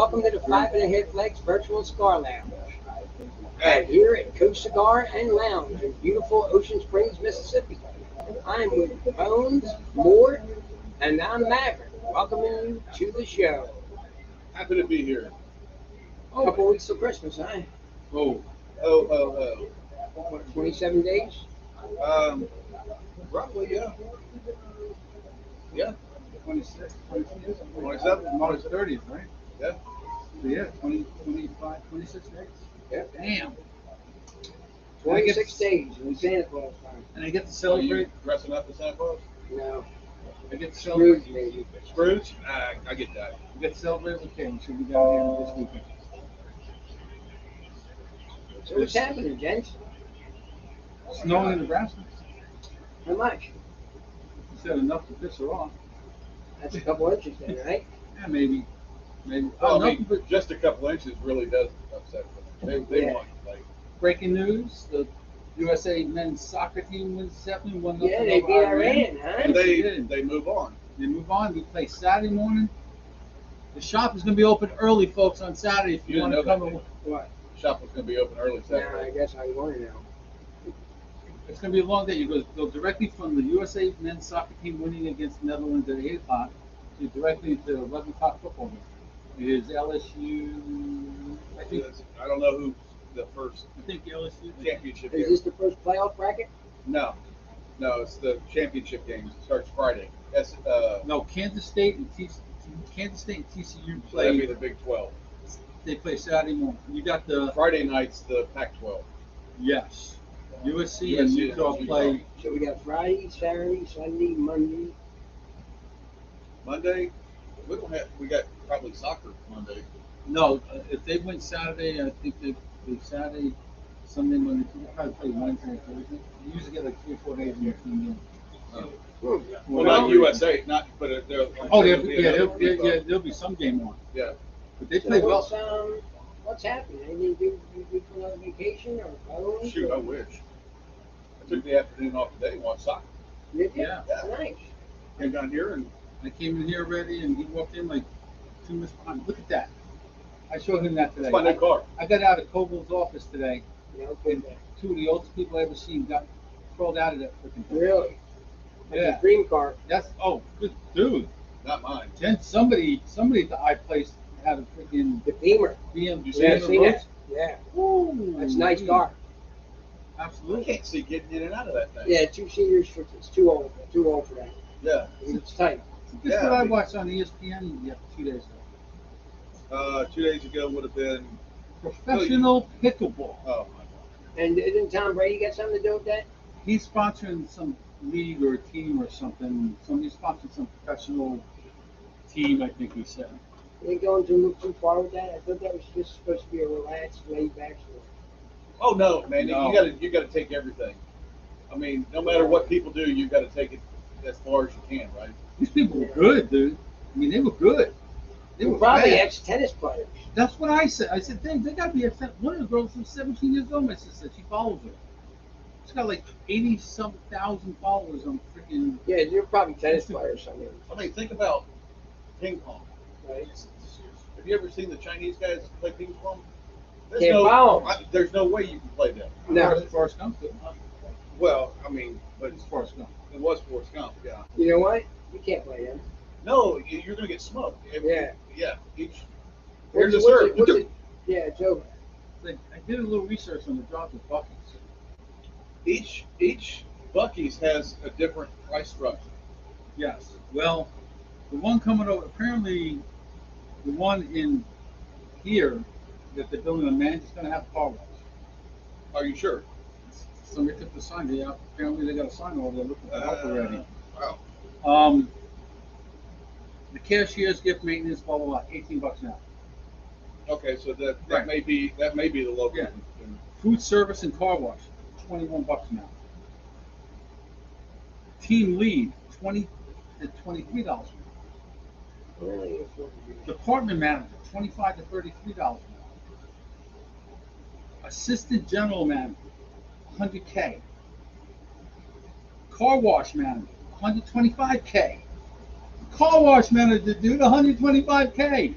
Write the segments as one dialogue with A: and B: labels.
A: Welcome to the 5.5 Legs Virtual Cigar Lounge. And here at Coast Cigar and Lounge in beautiful Ocean Springs, Mississippi. I'm with Bones, Mort, and I'm Maverick. Welcoming you to the show.
B: Happy to be here.
A: A couple weeks till Christmas, huh?
B: Oh.
A: What, 27 days?
B: Roughly, yeah. Yeah.
C: 26,
B: 27,
C: March 30th, right?
B: Yeah.
C: So yeah, 20, 25, 26 days.
A: Yeah.
C: Damn.
A: 26 days in Santa Claus time.
C: And I get to
B: Are you
C: celebrate.
B: dressing up as Santa Claus?
A: No,
C: I get to celebrate.
A: Scrooge maybe.
B: Scrooge? I get that.
C: I get to celebrate with King. She'll be down here this weekend.
A: So what's happening, gents?
C: Snowing in Nebraska.
A: How much?
C: You said enough to piss her off.
A: That's a couple inches then, right?
C: Yeah, maybe.
B: Well,
C: Oh,
B: I mean,
C: nothing but
B: just a couple inches really does upset them. They
A: Yeah.
B: want, like,
C: breaking news. The USA men's soccer team wins 7-1.
A: Yeah, they beat Iran, huh?
B: and they move on.
C: They move on. We play Saturday morning. The shop is going to be open early, folks, on Saturday. If you
B: You
C: want to
B: didn't know
C: come,
B: that,
A: What?
B: Shop was going to be open early
A: Now I
B: Saturday.
A: guess I want to know.
C: it's going to be a long day. You go directly from the USA men's soccer team winning against the Netherlands at 8 o'clock to directly to 11 o'clock football game. It is LSU.
B: I don't know who the first
C: I think LSU.
B: championship
A: Is
B: game.
A: this the first playoff bracket?
B: No, it's the championship game. It starts Friday.
C: No, Kansas State and TCU
B: That'd be
C: play.
B: the Big 12.
C: They play Saturday morning. You got the
B: Friday night's the Pac-12.
C: yes. USC and
B: USC
C: Utah
B: and
C: play.
A: So we got Friday, Saturday, Sunday, Monday.
B: Monday, we got probably soccer Monday.
C: No, if they win Saturday, I think they Saturday, Sunday, Monday. They probably play Wednesday and Thursday. You usually get like 3 or 4 days in between games.
B: Well, not USA, but they're.
C: Oh, there'll be some game on.
B: Yeah.
C: But they
A: So
C: play well.
A: what's happening? Anything you do for another vacation or Bones?
B: Shoot, I wish. I took the afternoon off today and watched soccer.
A: Did you?
C: Yeah.
A: Nice.
B: Came down here and
C: I came in here already, and he walked in like 2 minutes behind. Look at that. I showed him that today.
B: it's my new car.
C: I got out of Koval's office today,
A: Yeah, okay.
C: and 2 of the oldest people I ever seen got crawled out of that freaking thing.
A: Really? That's
C: Yeah.
A: a dream car.
C: That's good dude.
B: Not mine.
C: Then somebody at the I place had a freaking
A: The Beamer.
C: BM.
B: You see
A: Yeah,
B: it?
A: I've seen that. Yeah.
C: Woo,
A: That's a nice car.
B: I
C: Absolutely.
B: can't see getting in and out of that thing.
A: Yeah, 2 seaters it's too old for that.
B: Yeah.
A: It's tight.
C: Guess
B: Yeah,
C: what I
B: I mean-
C: watched on ESPN 2 days ago?
B: 2 days ago would have been.
C: Professional pickleball.
B: Oh my God.
A: And didn't Tom Brady get something to do with that?
C: He's sponsoring some league or team or something. Somebody's sponsoring some professional team, I think he said.
A: You ain't going to look too far with that. I thought that was just supposed to be a relaxed, laid back sport.
B: Oh no, man!
C: No.
B: You gotta take everything. I mean, no matter what people do, you got to take it as far as you can, right?
C: These people were good, dude. I mean, they were good. They were
A: Probably
C: fast.
A: ex-tennis players.
C: That's what I said. I said, they got to be one of the girls who's 17 years old. My sister, she follows her. She's got like 80-some thousand followers on freaking.
A: Yeah, you're probably tennis players.
B: I mean, think about ping pong.
A: Right?
B: Have you ever seen the Chinese guys play ping pong?
A: Can't follow 'em.
B: There's no way you can play that.
A: No.
C: Forrest Gump, too.
B: Well, I mean, but
C: It's Forrest Gump.
B: it was Forrest Gump, yeah.
A: You know what? You can't play them.
B: No, you're gonna get smoked.
A: Yeah.
B: Yeah. Here's
A: What's
B: the
A: it-
B: serve.
A: what's it- Yeah, it's over.
C: Like, I did a little research on the jobs of Bucky's.
B: Each Bucky's has a different price structure.
C: Yes. Well, the one coming over, apparently, the one in here that they're building on man is going to have a car wash.
B: Are you sure?
C: Somebody took the sign. Yeah, apparently they got a sign over there looking for help already.
B: Wow.
C: The cashier's gift maintenance, blah blah blah, $18 an hour.
B: Okay, so that
C: Right.
B: may be the local.
C: Yeah. Food service and car wash, $21 an hour. Team lead, $20 to $23 an hour.
A: Really?
C: Department manager, $25 to $33 an hour. Assistant general manager, $100K. Car wash manager, $125K. Car wash manager, dude, $125K.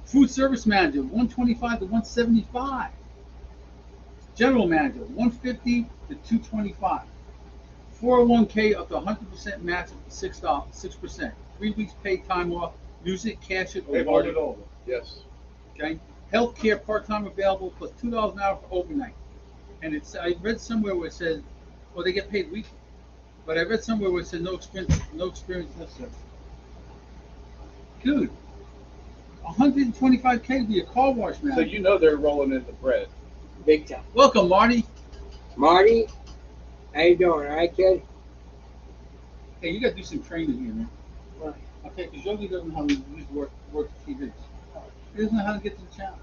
C: Food service manager, 125 to 175. General manager, 150 to 225. 401k up to 100% match up to $6%. 3 weeks paid time off. Use it, cash it, or
B: They've
C: roll
B: already
C: it over.
B: Yes.
C: Okay. Healthcare part-time available plus $2 an hour for overnight. And it's I read somewhere where it says, well, they get paid weekly. But I read somewhere where it said no experience necessary. Dude, 125k to be a car wash
B: So
C: manager.
B: you know they're rolling in the bread.
A: Big time.
C: Welcome, Marty.
A: Marty, how you doing? All right, kid?
C: Hey, you got to do some training here, man.
A: Right.
C: Okay, because Yogi doesn't know how to use work TV. He doesn't know how to get to the channel.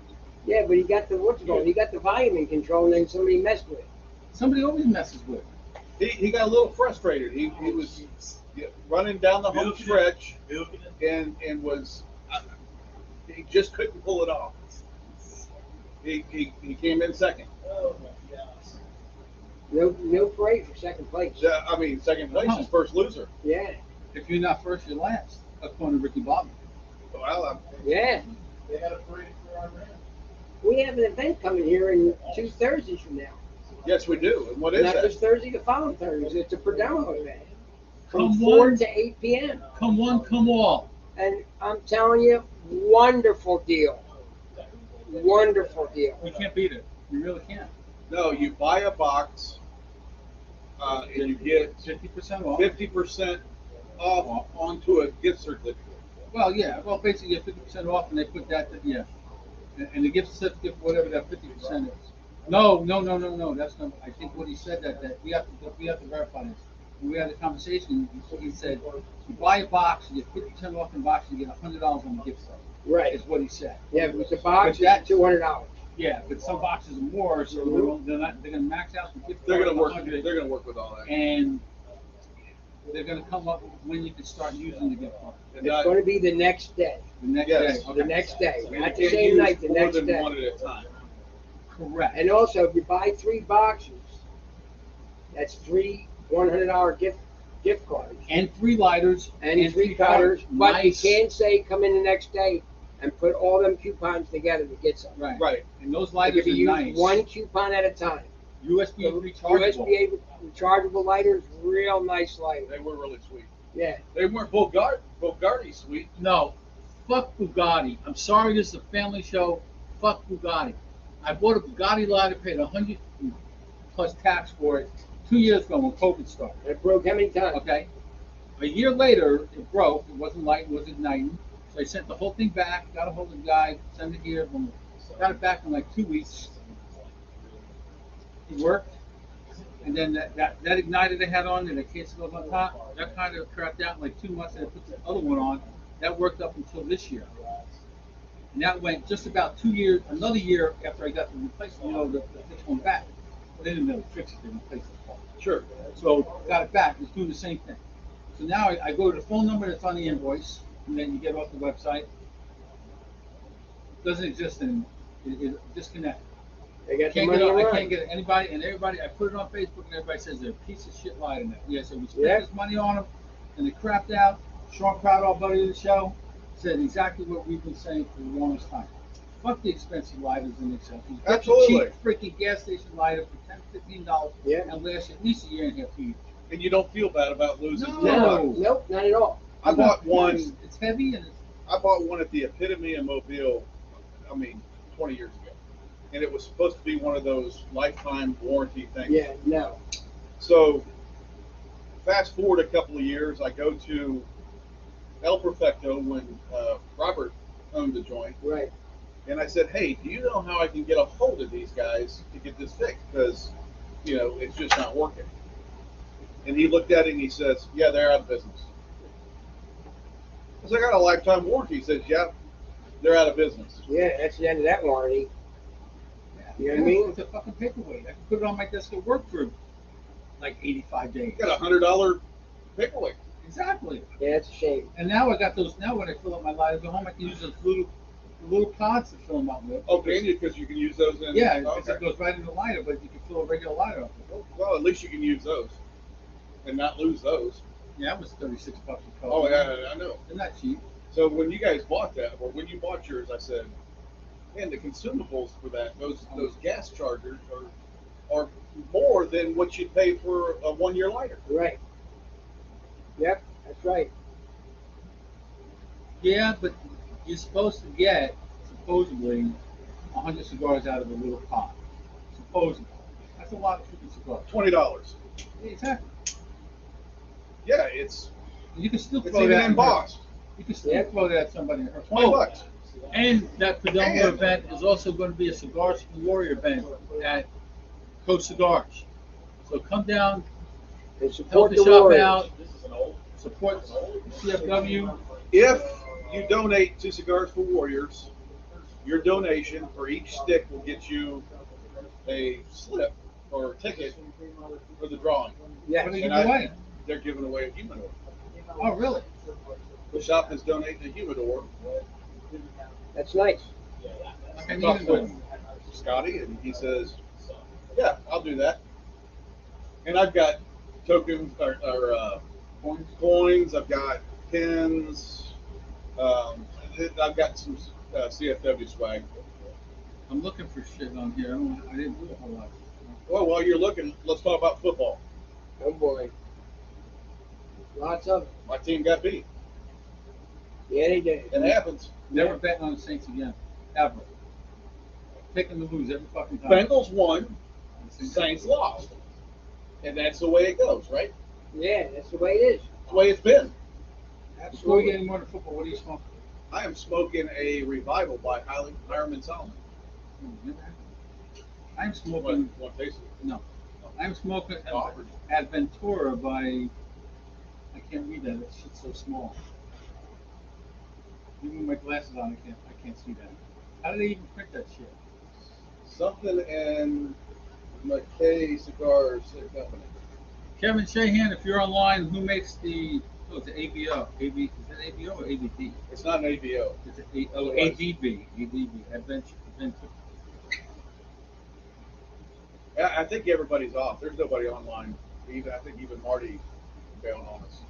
A: Yeah, but he got the he got the volume in control, and then somebody messed with it.
C: Somebody always messes with it.
B: He got a little frustrated. He was running down the home stretch and was he just couldn't pull it off. He came in second.
A: No parade for second place.
B: I mean, second place is first loser.
A: Yeah,
C: If you're not first, you're last, according to Ricky Bobby.
B: Well,
A: yeah.
B: they had a parade for our man.
A: We have an event coming here in 2 Thursdays from now.
B: Yes, we do. And what is
A: Not
B: that?
A: this Thursday, the following Thursday. It's a Perdemo event. From
C: Come
A: 4
C: on.
A: to 8 p.m.
C: Come one, come all.
A: And I'm telling you, wonderful deal. Wonderful deal.
C: You can't beat it. You really can't.
B: No, you buy a box and you get
C: 50% off.
B: 50% off onto a gift certificate.
C: Well, yeah. Well, basically, you get 50% off, and they put that, yeah. And the gift certificate, whatever that 50% is. No. That's not. I think what he said that we have to verify this. When we had a conversation, he said, you buy a box, you get 50% off in the box, and you get $100 on the gift card.
A: Right.
C: Is what he said.
A: Yeah, but the box
C: But that-
A: is $200.
C: Yeah, but some boxes are more, so they're going to max out the gift
B: They're
C: card.
B: gonna work.
C: 100,
B: They're gonna work with all that.
C: and they're going to come up with when you can start using the gift card.
B: And
A: It's going to be the next day.
C: The next
B: Yes.
C: day. Okay.
A: The next day.
B: you
A: Not the
B: can't
A: same
B: use
A: night, the
B: more
A: next
B: than
A: day.
B: one at a time.
C: Correct.
A: And also, if you buy 3 boxes, that's 3 $100 gift cards.
C: And 3 lighters.
A: And 3 cutters. But
C: Nice.
A: you can't say come in the next day and put all them coupons together to get some.
C: Right.
B: Right.
C: And those
A: It
C: lighters
A: could be
C: are
A: used
C: nice.
A: 1 coupon at a time.
C: USB rechargeable.
A: USB rechargeable lighters, real nice lighter.
B: They were really sweet.
A: Yeah.
B: They weren't Bugatti sweet.
C: No. Fuck Bugatti. I'm sorry, this is a family show. Fuck Bugatti. I bought a Bugatti lighter, paid $100 plus tax for it 2 years ago when COVID started.
A: It broke how many times?
C: Okay. A year later, it broke. It wasn't light, it wasn't igniting. So I sent the whole thing back, got a hold of the guy, sent it here, boom. Got it back in like 2 weeks. It worked. And then that igniter they had on, and the case goes on top, that kind of crapped out in like 2 months, and I put the other one on. That worked up until this year. And that went just about 2 years, another year after I got the replacement, the fixed one back. They didn't really fix it, they replaced the part.
B: Sure.
C: So got it back, it's doing the same thing. So now I go to the phone number that's on the invoice, and then you get off the website. Doesn't exist anymore. It disconnected.
A: They got the
C: Can't
A: money
C: get, I
A: around.
C: can't get anybody, and everybody, I put it on Facebook, and everybody says they're a piece of shit lighter now. Yeah, so we spent
A: Yeah.
C: this money on them, and they crapped out. Sean Proud, our buddy of the show, said exactly what we've been saying for the longest time. Fuck the expensive lighters in themselves. You get
B: Absolutely.
C: a cheap freaking gas station lighter for $10, $15,
A: Yeah.
C: and last you at least a year and a half to use.
B: And you don't feel bad about losing
C: No.
B: $10.
A: Nope, not at all.
B: I bought one.
C: It's heavy and it's
B: I bought one at the Epitome in Mobile. 20 years ago, and it was supposed to be one of those lifetime warranty things.
A: Yeah, no.
B: So, fast forward a couple of years, I go to El Perfecto when Robert owned the joint,
A: Right.
B: and I said, "Hey, do you know how I can get a hold of these guys to get this fixed? Because, it's just not working." And he looked at it and he says, "Yeah, they're out of business." I said, "I got a lifetime warranty." He says, "Yeah, they're out of business."
A: Yeah, that's the end of that warranty. You know what I mean?
C: It's a fucking paperweight. I can put it on my desk at work for like 85 days.
B: You got a $100 paperweight.
C: Exactly.
A: Yeah, it's a shame.
C: And now I got those. Now when I fill up my lighters at home, I can use those little pods to fill them up with.
B: Oh, can you? Because you can use those in.
C: Yeah,
B: Okay.
C: it goes right in the lighter, but you can fill a regular lighter up with.
B: Well, at least you can use those and not lose those.
C: Yeah, that was $36 a car.
B: Oh, yeah, I know.
C: They're not cheap.
B: So when you guys bought that, or when you bought yours, I said, man, the consumables for that, those gas chargers are more than what you pay for a 1 year lighter.
A: Right. Yep, that's right.
C: Yeah, but you're supposed to get, supposedly, 100 cigars out of a little pot. Supposedly. That's a lot of freaking cigars.
B: $20.
C: Yeah, exactly.
B: Yeah, it's
C: You can still
B: it's
C: throw
B: even
C: that
B: embossed.
C: You can still throw that at somebody.
B: $20.
C: And that Perdomo
B: And-
C: event is also going to be a Cigars for the Warrior event at Coast Cigars. So come down,
A: And
C: help
A: support
C: the
A: the
C: shop
A: Warriors.
C: out, support CFW.
B: If you donate to Cigars for Warriors, your donation for each stick will get you a slip or a ticket for the drawing.
A: Yes.
C: What are they
B: And
C: giving away?
B: they're giving away a humidor.
C: Oh, really?
B: The shop is donating a humidor.
A: That's nice.
C: I
B: I
C: need
B: talked
C: to
B: with
C: go.
B: Scotty, and he says, "Yeah, I'll do that." And I've got tokens or coins. I've got pins. I've got some CFW swag.
C: I'm looking for shit on here. I didn't do a whole lot.
B: Well, while you're looking, let's talk about football.
A: Oh boy. Lots of.
B: My team got beat.
A: Yeah, they did.
B: It happens.
C: Never betting on the Saints again. Ever. Picking to lose every fucking time.
B: Bengals won, Saints lost, and that's the way it goes, right?
A: Yeah, that's the way it is.
B: That's the way it's been.
C: Before we get any more to football, what are you smoking?
B: I am smoking a Revival by Hireman Solomon.
C: I'm smoking.
B: Want to taste it?
C: No. I'm smoking
B: Oh.
C: Adventura by. I can't read that. That shit's so small. Even with my glasses on, I can't see that. How did they even print that shit?
B: Something in McKay Cigars Company.
C: Kevin Shahan, if you're online, who makes the? Oh, it's an ABO. Is that ABO or ABD?
B: It's not an ABO.
C: It's ADB. Adventure.
B: I think everybody's off. There's nobody online. I think even Marty bailed on us.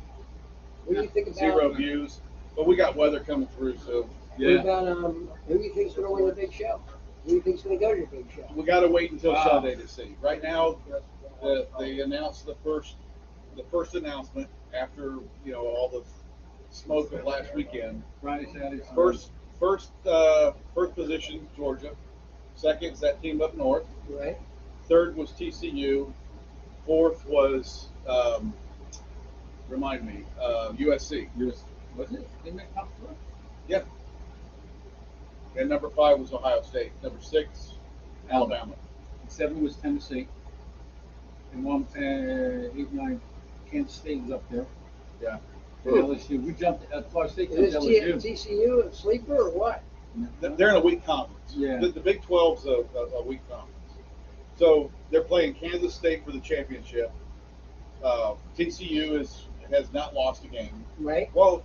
A: What do you think about?
B: 0 views. But we got weather coming through, so
A: What about who do you think's going to win the big show? Who do you think's going to go to the big show?
B: we got to wait until
C: Wow.
B: Sunday to see. Right now, they announced the first announcement after all the smoke of last weekend.
C: Friday, Saturday, Sunday.
B: First position Georgia. Second is that team up north.
A: Right.
B: Third was TCU. Fourth was remind me USC.
C: Was it? They make top four?
B: Yeah. And number 5 was Ohio State. Number 6, Alabama.
C: 7 was Tennessee. And 8, 9, Kansas State was up there.
B: Yeah.
C: And LSU. We jumped Florida State
A: Is
C: jumped
A: this
C: LSU.
A: TCU a sleeper or what?
B: They're in a weak conference.
C: Yeah.
B: The Big 12's a weak conference. So they're playing Kansas State for the championship. TCU has not lost a game.
A: Right.
B: Well,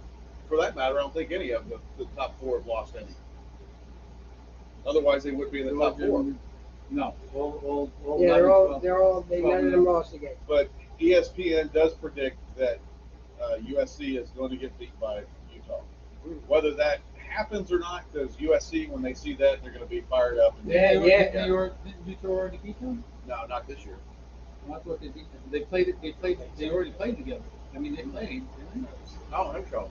B: for that matter, I don't think any of the top 4 have lost any. Otherwise, they would be in the top 4.
C: No. All
A: Yeah,
C: 11,
A: they're all they none of them lost a game.
B: But ESPN does predict that USC is going to get beat by Utah. Whether that happens or not, because USC, when they see that, they're going to be fired up. And
A: Yeah, yeah.
C: Didn't Utah already beat them?
B: No, not this year.
C: I thought they beat them. They already played together. I mean, they played. Didn't they?
B: Oh, I'm sure.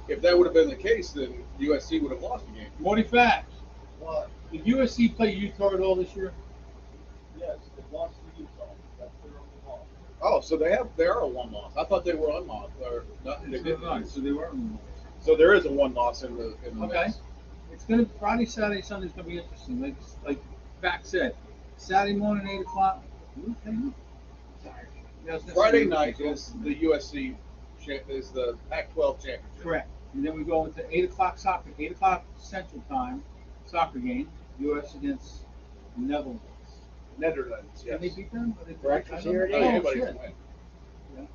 B: If that would have been the case, then USC would have lost the game.
C: Morty Facts.
B: What?
C: Did USC play Utah at all this year?
B: Yes, they lost to Utah. That's their only loss. Oh, so they are a 1 loss. I thought they were unlost or not. They didn't.
C: Right, so they were.
B: So there is a 1 loss in the
C: Okay.
B: mix.
C: It's gonna Friday, Saturday, Sunday's gonna be interesting. Like Fact said, Saturday morning 8:00.
B: Friday night is the USC is the Pac-12 championship.
C: Correct. And then we go into 8:00 soccer, 8:00 Central Time soccer game, U.S. against Netherlands.
B: Netherlands.
C: Can they beat them?
A: Breakfast here it
B: Oh,
A: is.
B: anybody
C: shit.
B: can win.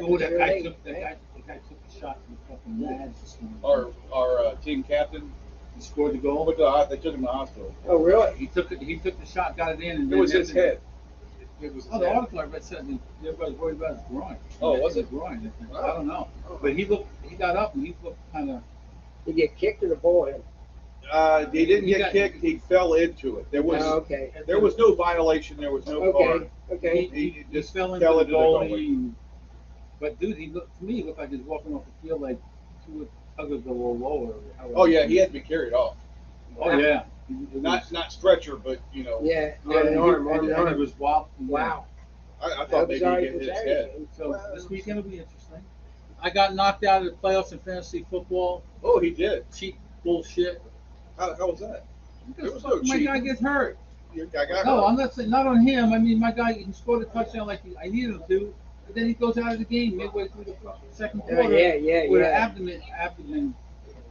C: Oh, that guy
A: Breakfast
C: took the guy took the shot from the fucking Mads this morning.
B: Our team captain
C: He scored the goal.
B: they took him to the hospital.
A: Oh, really?
C: He took the shot, got it in, and
B: It was his head. it was.
C: Oh, the article I read said everybody's worried about his groin.
B: Oh, was
C: His
B: it?
C: groin, I think.
B: Oh.
C: I don't know.
B: Oh.
C: But he got up and he looked kind of.
A: Did he get kicked or the ball hit him?
B: He didn't
C: He
B: get
C: got-
B: kicked. He fell into it. There was
A: Oh, okay.
B: there was no violation. There was no card.
A: Okay.
B: He just
C: fell
B: fell
C: into
B: into
C: the
B: the
C: goalie.
B: goalie.
C: And, but dude, he looked to me. He looked like he was walking off the field like two tuggers a little lower.
B: Oh yeah, he had to be carried off.
C: Oh yeah.
B: Not stretcher, but you know.
A: Yeah,
C: Yeah,
A: on
C: and
A: an arm, on
C: and
A: an
C: it
A: arm.
C: was wild.
A: Wow.
B: I thought maybe he hit his head.
C: So this weekend will be interesting. I got knocked out of the playoffs in fantasy football.
B: Oh, he did.
C: Cheap bullshit.
B: How was that? There was no
C: My
B: cheating.
C: guy gets hurt.
B: Your guy got
C: No,
B: hurt.
C: I'm not saying not on him. I mean, my guy he scored a touchdown like I needed him to, but then he goes out of the game midway through the second
A: Oh,
C: quarter
A: yeah.
C: with an abdomen,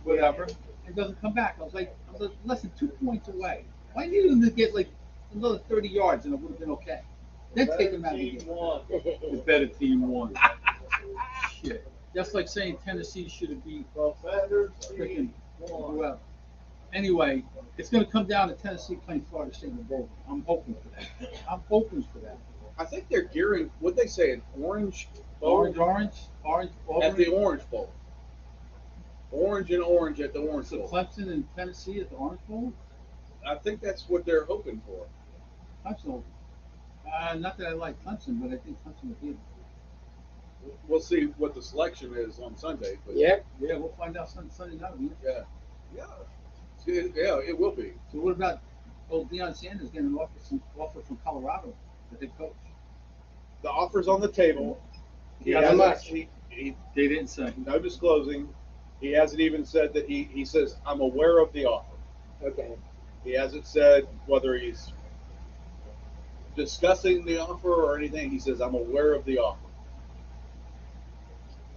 C: whatever, and doesn't come back. I was less than 2 points away. I needed him to get like another 30 yards, and it would have been okay. Then take him out of the game. The better team won. Shit. That's like saying Tennessee should have beat freaking whoever. Anyway, it's going to come down to Tennessee playing Florida State in the bowl. I'm hoping for that.
B: I think they're gearing. What they say, an orange bowl
C: Orange,
B: at the Orange Bowl. Orange and orange at the Orange
C: So
B: Bowl.
C: Clemson and Tennessee at the Orange Bowl?
B: I think that's what they're hoping for.
C: Clemson. Not that I like Clemson, but I think Clemson will beat them.
B: We'll see what the selection is on Sunday. But
A: Yep.
C: Yeah, we'll find out Sunday night.
B: Yeah. Yeah, it will be.
C: So what about old Deion Sanders getting an offer from Colorado, the head coach?
B: The offer's on the table.
A: Yeah, how
B: hasn't-
A: much?
B: They
C: didn't say.
B: no disclosing. He hasn't even said that he says, I'm aware of the offer.
A: Okay.
B: He hasn't said whether he's discussing the offer or anything. He says, I'm aware of the offer.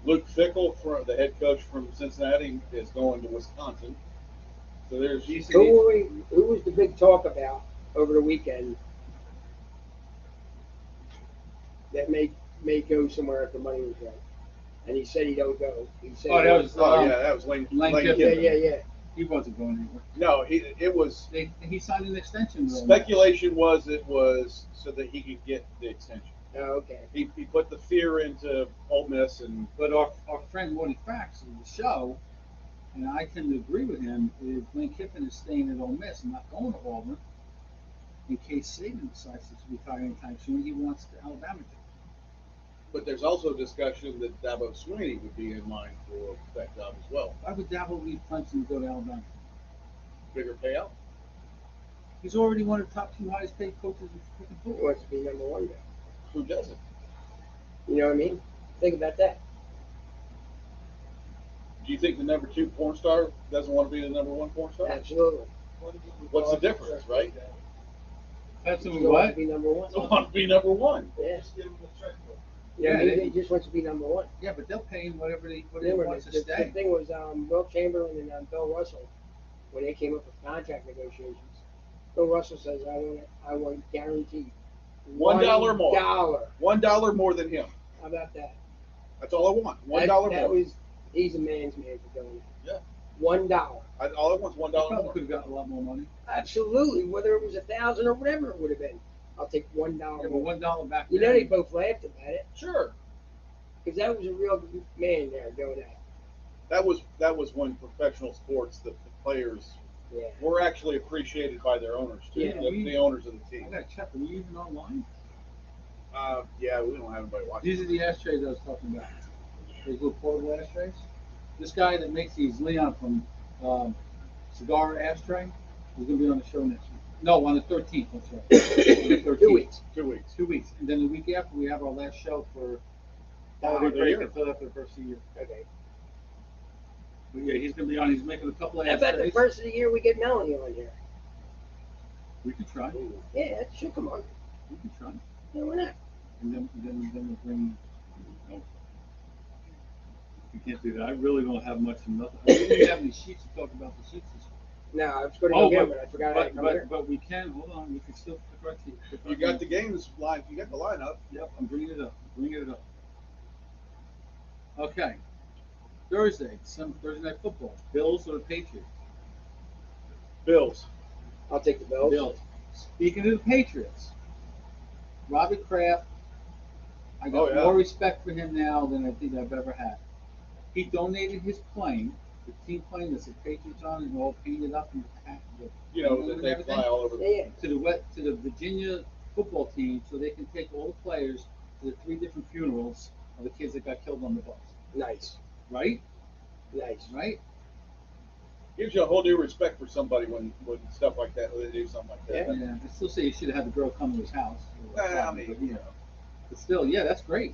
B: Luke Fickell, the head coach from Cincinnati, is going to Wisconsin. So there's
A: Who was the big talk about over the weekend that may go somewhere if the money was right? And he said he don't go. He said
B: that was Lane
C: Kiffin.
B: Kiffin.
A: Yeah.
C: He wasn't going anywhere.
B: No, it was
C: He signed an extension.
B: speculation was it was so that he could get the extension.
A: Oh, okay.
B: He put the fear into Ole Miss and
C: But our friend Morty Fax in the show, and I tend to agree with him, is Lane Kiffin is staying at Ole Miss and not going to Auburn in case Saban decides to retire anytime soon. He wants the Alabama job.
B: but there's also discussion that Dabo Swinney would be in line for that job as well.
C: Why would Dabo leave Clemson and go to Alabama?
B: Bigger payout.
C: He's already one of the top 2 highest paid coaches in freaking
A: He
C: football.
A: wants to be number one now.
B: Who doesn't?
A: You know what I mean? Think about that.
B: Do you think the number 2 porn star doesn't want to be the number 1 porn star?
A: Absolutely.
B: What's the difference, right?
C: That's
A: He
C: what
A: still wants to
C: what?
A: be number one.
B: Don't want to be number 1.
A: Yeah.
C: Yeah,
A: He just wants to be number one.
C: Yeah, but they'll pay him whatever he
A: Remember,
C: wants to
A: the
C: stay.
A: thing was Will Chamberlain and Bill Russell, when they came up with contract negotiations, Bill Russell says, I want guaranteed
B: $1 more.
A: $1.
B: $1 more than him.
A: How about that?
B: That's all I want. $1
A: That
B: more.
A: he's a man's man for doing that.
B: Yeah.
A: $1.
B: All I want is $1
C: He probably
B: more.
C: could have gotten a lot more money.
A: Absolutely. Whether it was 1,000 or whatever it would have been, I'll take $1
C: Yeah, but
A: more.
C: $1 back.
A: You know,
C: then.
A: they both laughed about it
B: Sure.
A: because that was a real man there doing that.
B: That was when professional sports, the players
A: Yeah.
B: were actually appreciated by their owners too.
A: Yeah.
B: The owners of the
C: I
B: team.
C: gotta check. Are we even online?
B: Yeah, we don't have anybody watching.
C: These are the ashtrays I was talking about. Those little portable ashtrays. This guy that makes these, Leon from Cigar Ashtray, is gonna be on the show next week. No, on the 13th. I'm sorry. On the 13th.
A: 2 weeks.
B: 2 weeks.
C: 2 weeks, and then the week after we have our last show for
B: Holiday
C: holiday break
B: year.
C: until after the first of the year.
A: Okay.
C: But yeah, he's gonna be on. He's making a couple of
A: How about the
C: ashtrays.
A: first of the year we get Melanie on here?
C: We could try.
A: Yeah, she'll come on.
C: We could try.
A: Yeah, why not?
C: And then we'll bring. No, we can't do that. I really don't have much of nothing. I don't even have any sheets to talk about the sheets. This week.
A: No, I was going to
C: Oh,
A: go get
C: but-
A: them, but I forgot I had to come here.
C: But we can. Hold on. We can still correct it.
B: You got the games line. You got the lineup.
C: Yep, I'm bringing it up. Bringing it up. Okay. Thursday, some Thursday night football. Bills or the Patriots?
B: Bills.
A: I'll take the Bills.
C: Bills. Speaking of the Patriots, Robert Kraft, I got
B: Oh, yeah.
C: more respect for him now than I think I've ever had. He donated his plane, the team plane that's the Patriots on, and all painted up and
B: You know, that they fly all over.
A: Yeah.
C: to the Virginia football team, so they can take all the players to the 3 different funerals of the kids that got killed on the bus.
A: Nice.
C: Right?
A: Nice.
C: Right?
B: Gives you a whole new respect for somebody when stuff like that, when they do something like that.
C: Yeah. I still say you should have had the girl come to his house.
B: Well, I mean,
C: but, you know. But still, yeah, that's great.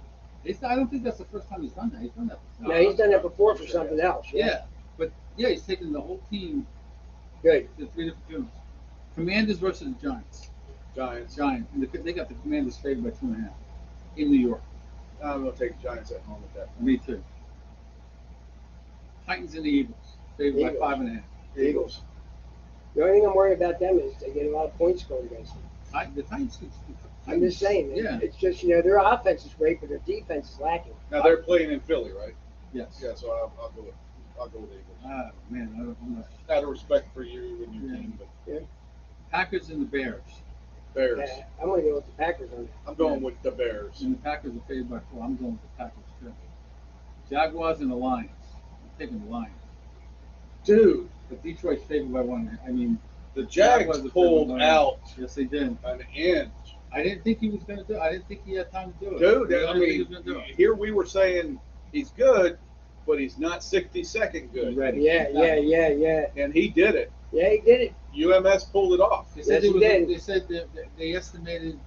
C: I don't think that's the first time he's done that. He's done that before.
A: No, he's done that before for something else.
C: Yeah. But yeah, he's taking the whole team
A: Good.
C: to 3 different funerals. Commanders versus the Giants.
B: Giants.
C: And they got the Commanders favored by 2.5 in New York.
B: I'm gonna take the Giants at home with that.
C: Me too. Titans and the Eagles favored by
A: Eagles.
C: 5.5.
B: Eagles.
A: The only thing I'm worried about them is they get a lot of points scored against them.
C: The Titans.
A: I'm just saying.
C: Yeah.
A: It's just, you know, their offense is great, but their defense is lacking.
B: Now they're playing in Philly, right?
C: Yes.
B: Yeah, so I'll go with Eagles.
C: Ah, man, I'm not.
B: Out of respect for you and your team, but
C: Packers and the Bears.
B: Bears.
A: Yeah, I'm going to go with the Packers on that.
B: I'm going with the Bears.
C: And the Packers are favored by 4. I'm going with the Packers too. Jaguars and the Lions. I'm taking the Lions.
B: Dude,
C: But Detroit's favored by 1. I mean,
B: the Jags pulled out
C: yes, they did.
B: an inch.
C: I didn't think he was going to do it. I didn't think he had time to do it.
B: Dude, I
C: didn't think he
B: mean,
C: was gonna do it.
B: here we were saying he's good, but he's not 60-second good.
C: Ready.
A: Yeah.
B: And he did it.
A: Yeah, he did it.
B: UMS pulled it off.
C: They said
A: Yes, he did.
C: They said that they estimated.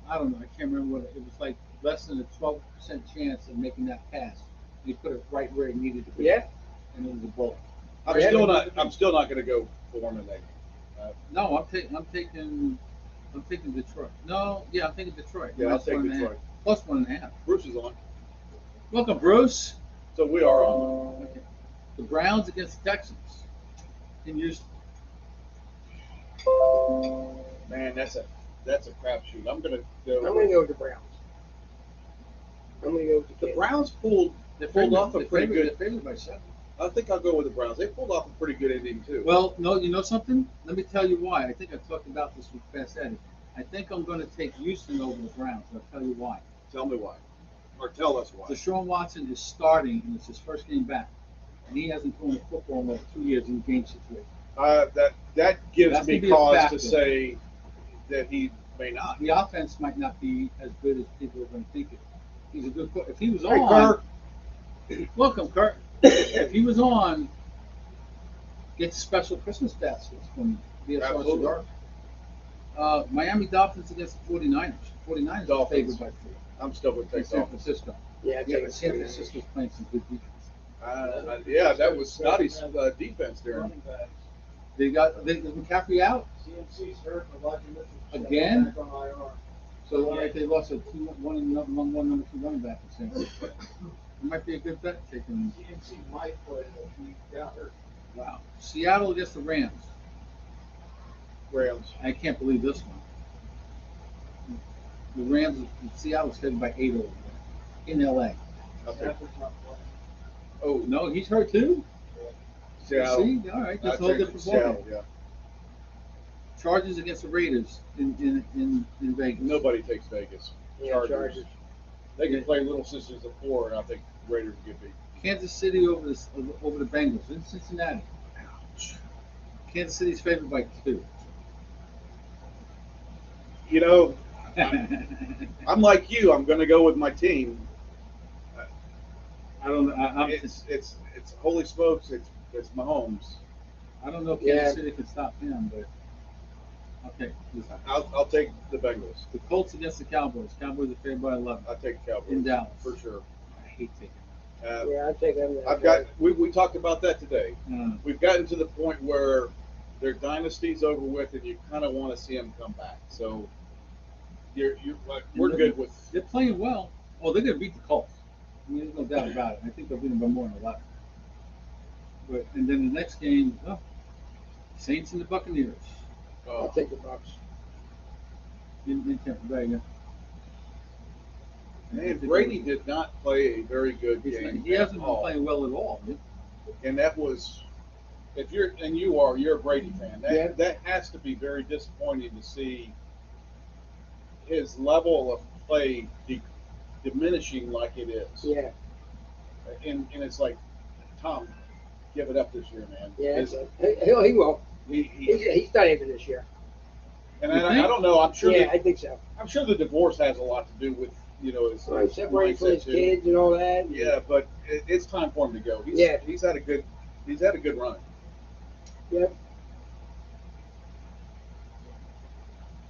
C: I don't know. I can't remember what it was like. Less than a 12% chance of making that pass. He put it right where it needed to be.
A: Yeah.
C: And it was a bullet.
B: I'm still not going to go for him in that.
C: No, I'm taking Detroit. No, yeah, I'm taking Detroit.
B: Yeah, I'll
C: Minus
B: take
C: 1.5.
B: Detroit.
C: Plus 1.5.
B: Bruce is on,
C: Welcome, Bruce.
B: so we are on.
C: Okay. The Browns against the Texans. In Houston.
B: Man, that's a crapshoot. I'm going to
A: I'm
B: go.
A: going to go with the Browns. I'm going to go with the
B: The
A: Kids.
B: Browns pulled off a pretty good.
C: They're favored by 7.
B: I think I'll go with the Browns. They pulled off a pretty good ending too.
C: Well, no, you know something? Let me tell you why. I think I talked about this with Fast Eddie. I think I'm going to take Houston over the Browns. I'll tell you why.
B: Tell me why, or tell us why.
C: Deshaun Watson is starting, and it's his first game back. And he hasn't thrown a football in like 2 years in game situation.
B: That gives
C: That's
B: me
C: gonna be a
B: cause
C: factor.
B: to say that he may not.
C: The offense might not be as good as people are going to think it. He's a good coach. If he was
B: Hey,
C: on,
B: Kirk.
C: welcome, Kurt. If he was on, gets special Christmas baskets from BSR
B: Absolutely.
C: Cigar. Miami Dolphins against the 49ers. 49ers are
B: Dolphins.
C: favored by 3.
B: I'm still going to
C: In
B: take
C: San
B: Dolphins.
C: Francisco.
A: Yeah,
C: Yeah,
A: take
C: but San Francisco's playing some good defense.
B: Yeah, that was Scotty's defense there.
C: They got McCaffrey out
D: CMC's hurt, Elijah Mitchell's
C: Again?
D: back on IR.
C: so all right, they lost a one number 2 running back in San Francisco. It might be a good bet taking.
D: CMC might play, but he got hurt.
C: Wow. Seattle against the Rams.
B: Rams.
C: I can't believe this one. The Rams, Seattle's headed by 8 over there in LA.
B: Okay.
D: Stafford's not playing.
B: Oh,
C: No, he's hurt too.
B: Seattle.
C: See, all right, that's a whole
B: I'll take
C: different
B: Seattle,
C: ballgame.
B: yeah.
C: Chargers against the Raiders in Vegas.
B: Nobody takes Vegas.
A: Yeah, Chargers.
B: They can play Little Sisters of 4, and I think Raiders get beat.
C: Kansas City over the Bengals in Cincinnati. Kansas City's favored by 2.
B: You know, I'm like you. I'm going to go with my team.
C: I don't know.
B: It's holy smokes. It's Mahomes.
C: I don't know if
A: Yeah.
C: Kansas City can stop him, but okay.
B: I'll take the Bengals.
C: The Colts against the Cowboys. Cowboys are favored by 11
B: I'll take Cowboys
C: in Dallas.
B: for sure.
C: I hate taking.
A: Yeah, I'll take them.
B: I've got. We talked about that today.
C: Uh,
B: We've gotten to the point where their dynasty's over with, and you kind of want to see them come back. So we're good with.
C: They're playing well. Oh, they're going to beat the Colts. I mean, there's no doubt about it. I think they'll beat them by more than 11. But and then the next game, Saints and the Buccaneers
A: I'll take the Bucks.
C: in Tampa Bay. Yeah.
B: Man, Brady did not play a very good game.
C: He hasn't
B: at
C: been
B: all.
C: playing well at all.
B: And that was, you're a Brady fan.
A: Yeah.
B: That has to be very disappointing to see his level of play diminishing like it is.
A: Yeah,
B: And it's like, Tom, give it up this year, man.
A: yeah.
B: It's-
A: He will.
B: he,
A: He's done it for this year.
B: and I don't know. I'm sure.
A: Yeah, I think so.
B: I'm sure the divorce has a lot to do with his
A: Right, separated from his
B: mindset, too.
A: kids and all that.
B: Yeah, but it's time for him to go.
A: Yeah.
B: He's had a good run.
A: Yep.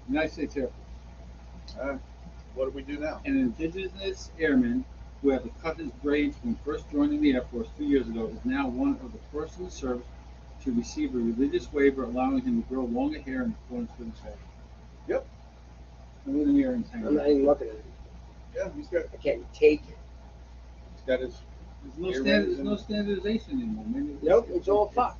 C: United States Air Force.
B: What do we do now?
C: An indigenous airman who had to cut his braids when first joining the Air Force 2 years ago is now one of the first in the service to receive a religious waiver allowing him to grow longer hair in accordance with his faith.
B: Yep.
C: And with an earrings hanging
A: I'm not
C: out.
A: even looking at it.
B: Yeah,
A: I can't take it.
B: he's got his.
C: There's no standardization anymore. Man.
A: Nope, it's all fucked.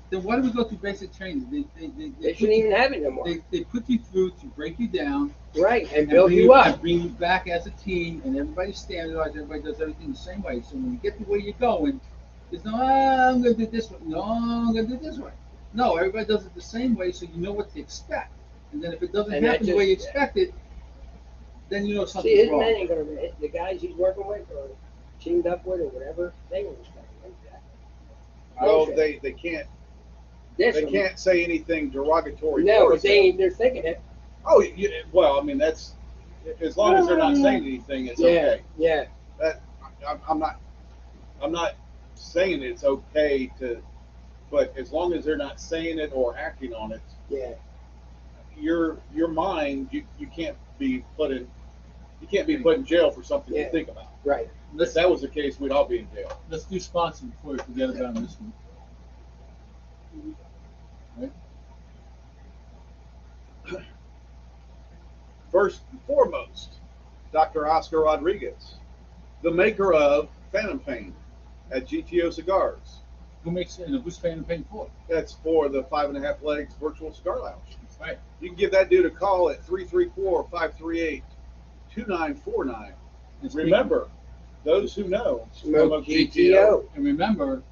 C: Then why do we go through basic training?
A: They shouldn't even have it no more.
C: They put you through to break you down
A: Right, and build
C: bring
A: you
C: and
A: up.
C: bring you back as a team, and everybody's standardized. Everybody does everything the same way. So when you get to where you're going, there's no, I'm going to do it this way. No, I'm going to do it this way. No, everybody does it the same way, so you know what to expect. And then if it doesn't
A: And that
C: happen the way you
A: just-
C: expect it, then you know
A: See,
C: something's
A: his
C: wrong.
A: men ain't gonna hit the guys he's working with or teamed up with or whatever. They won't respect him like that.
B: Oh,
A: Bullshit.
B: they can't.
A: This
B: They
A: one-
B: can't say anything derogatory.
A: No,
B: towards
A: but they
B: him.
A: ain't. They're thinking it.
B: Oh, well, I mean that's as long as they're not saying anything, it's
A: Yeah,
B: okay.
A: yeah.
B: That I'm not saying it's okay to, but as long as they're not saying it or acting on it,
A: Yeah,
B: your mind you can't be put in jail for something
A: Yeah.
B: you think about.
A: right.
B: If that was the case, we'd all be in jail.
C: Let's do sponsor before we forget about this one.
B: First and foremost, Dr. Oscar Rodriguez, the maker of Phantom Pain at GTO Cigars.
C: Who makes it? And who's paying the pain for it?
B: That's for the 5.5 Legs Virtual Cigar Lounge.
C: Right.
B: You can give that dude a call at 334-538-2949.
C: And
B: Remember, those who know,
A: Smoke GTO.
C: And remember,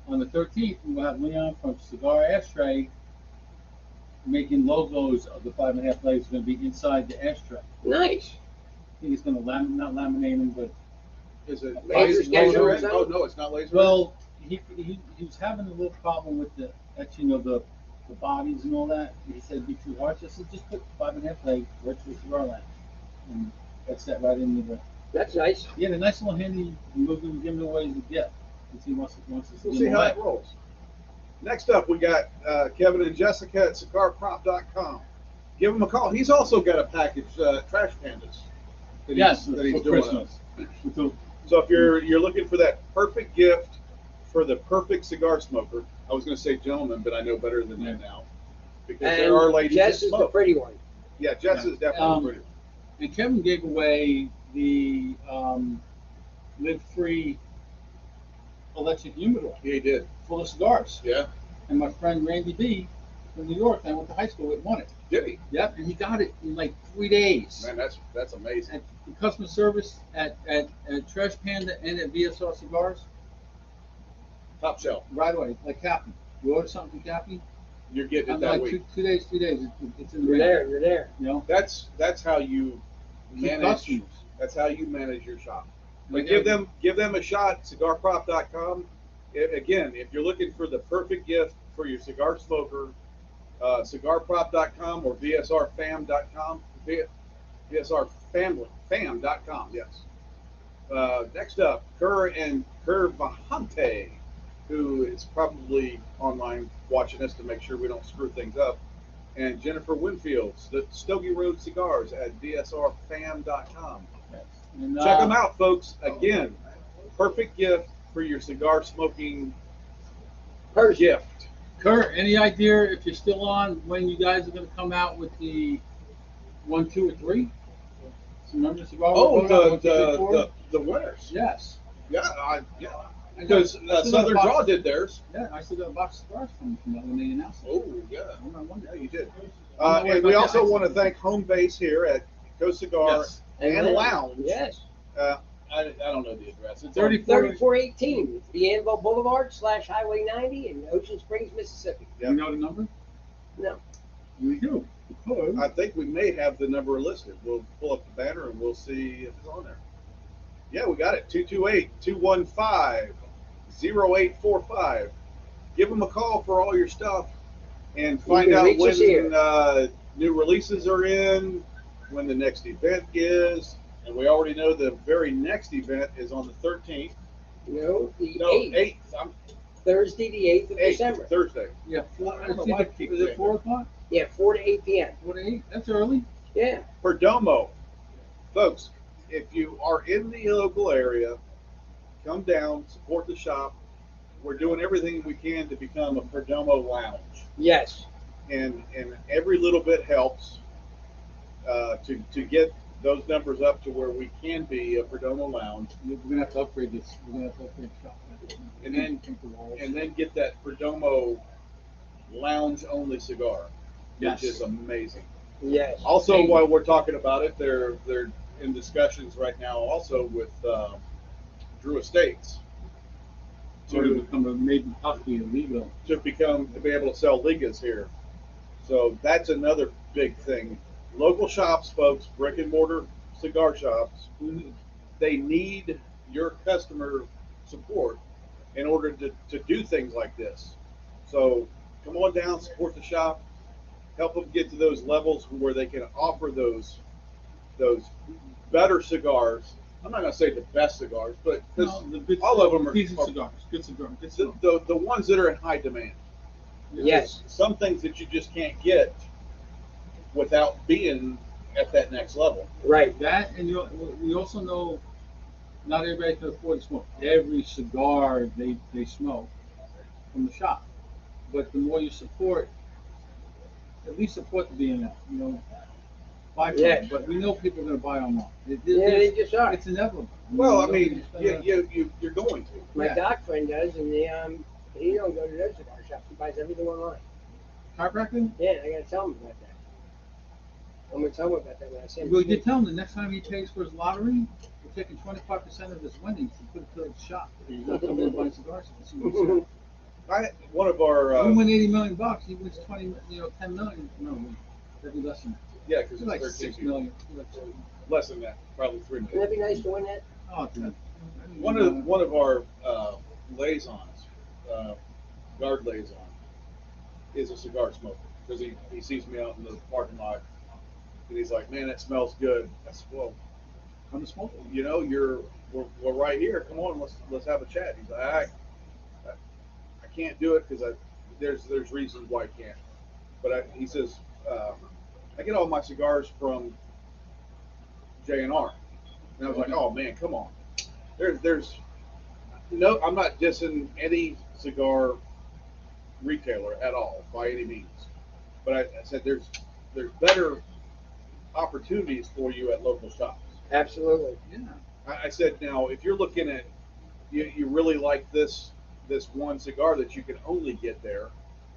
C: on the 13th, we'll have Leon from Cigar Ashtray making logos of the 5.5 legs going to be inside the ashtray.
A: Nice.
C: I think he's going to not laminate them, but
B: Is it
A: Laser
B: laser
A: or
B: red?
A: something?
B: Oh, no, it's not laser
C: well, he was having a little problem with the etching of the bodies and all that. He said it'd be too harsh. I said just put 5.5 legs virtual cigar lounge, and that's that right into the.
A: That's nice.
C: Yeah, the nice little handy. We're going to give him away as a gift. Because he wants us to
B: We'll
C: give
B: see
C: him
B: how
C: away.
B: it rolls. Next up, we got Kevin and Jessica at cigarprop.com. Give him a call. He's also got a package, Trash Pandas. That
C: Yes,
B: that he's
C: for
B: doing.
C: Christmas. So,
B: So if you're looking for that perfect gift for the perfect cigar smoker, I was going to say gentleman, but I know better than that now, because there are
A: And
B: ladies
A: Jess
B: that
A: is the
B: smoke.
A: pretty one.
B: Yeah, Jess is definitely pretty.
C: and Kevin gave away the lid free electric humidor
B: Yeah, he did.
C: full of cigars.
B: Yeah,
C: And my friend Randy B from New York, I went to high school with, won it.
B: did he?
C: Yep, and he got it in like 3 days.
B: Man, that's amazing.
C: And the customer service at Trash Panda and at VSR Cigars,
B: Top shelf.
C: right away, like Captain. You order something from Captain,
B: You're getting it
C: I'm
B: that
C: like
B: week.
C: 2 days, 3 days, it's in the
A: You're
C: mail.
A: there. You're there.
C: You know,
B: That's how you
C: Keep
B: manage.
C: customers.
B: That's how you manage your shop. But
C: Like,
B: give them a shot. Cigarprop.com. Again, if you're looking for the perfect gift for your cigar smoker, cigarprop.com or VSRfam.com. VSRfam.com. Yes. Next up, Kerr Vahante, who is probably online watching us to make sure we don't screw things up, and Jennifer Winfield's the Stogie Road Cigars at VSRfam.com.
C: and,
B: Check them out, folks. Again, perfect gift for your cigar smoking
A: Persian.
B: gift.
C: Kurt, any idea if you're still on when you guys are going to come out with the 1, 2, or 3? Remember the cigar?
B: Oh,
C: we wrote out, 1, 2, 3, 4?
B: the winners.
C: Yes.
B: Yeah,
C: I
B: because
C: still got a
B: Southern
C: box-
B: Draw did theirs.
C: Yeah, I still got a box of cigars from that when they announced it.
B: Oh, yeah.
C: I'm not wondering.
B: Yeah, you did.
C: I'm not worried
B: And we
C: about
B: also
C: that.
B: want to thank Home Base here at Co Cigar
C: Yes.
B: and Lounge.
A: Yes.
B: I don't know the address. It's
A: 3418 the Anvil Boulevard / Highway 90 in Ocean Springs, Mississippi.
B: Yep.
C: You know the number?
A: No.
C: You do.
B: I think we may have the number listed. We'll pull up the banner and we'll see if it's on there. Yeah, we got it. 228-215-0845. Give them a call for all your stuff and find
A: can
B: out
A: reach us here.
B: when new releases are in, when the next event is. And we already know the very next event is on the 13th.
A: No, the
B: No,
A: 8th.
B: 8th.
A: Thursday, the 8th of
B: 8th,
A: December.
B: Thursday.
C: Yeah,
B: I don't know why I keep
C: is it
B: saying
C: 4 o'clock?
A: Yeah, 4 to 8 p.m.
C: 4 to 8? That's early.
A: Yeah.
B: Perdomo. Folks, if you are in the local area, come down, support the shop. We're doing everything we can to become a Perdomo lounge.
A: Yes.
B: And every little bit helps to get those numbers up to where we can be a Perdomo lounge.
C: We're gonna have to upgrade this. We're gonna have to upgrade the shop.
B: And then
C: paint the walls.
B: And then get that Perdomo lounge only cigar,
C: Yes.
B: which is amazing.
A: Yes.
B: Also, while we're talking about it, they're in discussions right now also with Drew Estates
C: to become a maybe possibly illegal.
B: to be able to sell ligas here. So that's another big thing. Local shops, folks, brick and mortar cigar shops, they need your customer support in order to do things like this. So come on down, support the shop, help them get to those levels where they can offer those better cigars. I'm not going to say the best cigars, but all of them are
C: decent cigars. Good cigars.
B: the ones that are in high demand.
A: Yes.
B: Some things that you just can't get without being at that next level.
A: Right.
C: That, and we also know not everybody can afford to smoke every cigar they smoke from the shop. But the more you support, at least support the BNF. You know, buy from
A: Yes.
C: them. But we know people are going to buy online.
A: They just are.
C: It's inevitable.
B: Well, I mean, you're going to.
A: My
C: Yeah.
A: doc friend does, and he don't go to those cigar shops. He buys everything online.
C: Chiropractor?
A: Yeah, I gotta tell him about that. I'm gonna tell him about that when I see him.
C: Well, you tell him the next time he pays for his lottery, we're taking 25% of his winnings to put it to the shop. He's not coming in buying cigars.
B: One of our
C: We win $80 million. He wins 10 million. No, that'd be less than that.
B: yeah, because
C: It's like
B: it's
C: 6
B: 13
C: million.
B: less than that, probably 3
A: Wouldn't
B: million.
A: that be nice to win that?
C: Oh, dude.
B: One of our liaisons, guard liaison, is a cigar smoker because he sees me out in the parking lot and he's like, "Man, that smells good." I said, "Well,
C: I'm a smoker.
B: you know, we're right here. Come on, let's have a chat." He's like, I can't do it because there's reasons why I can't. But he says, I get all my cigars from J&R. And I was like, oh man, come on. There's no, I'm not dissing any cigar retailer at all by any means. But I said there's better opportunities for you at local shops.
A: Absolutely.
C: Yeah.
B: I said, now if you're looking at you really like this one cigar that you can only get there,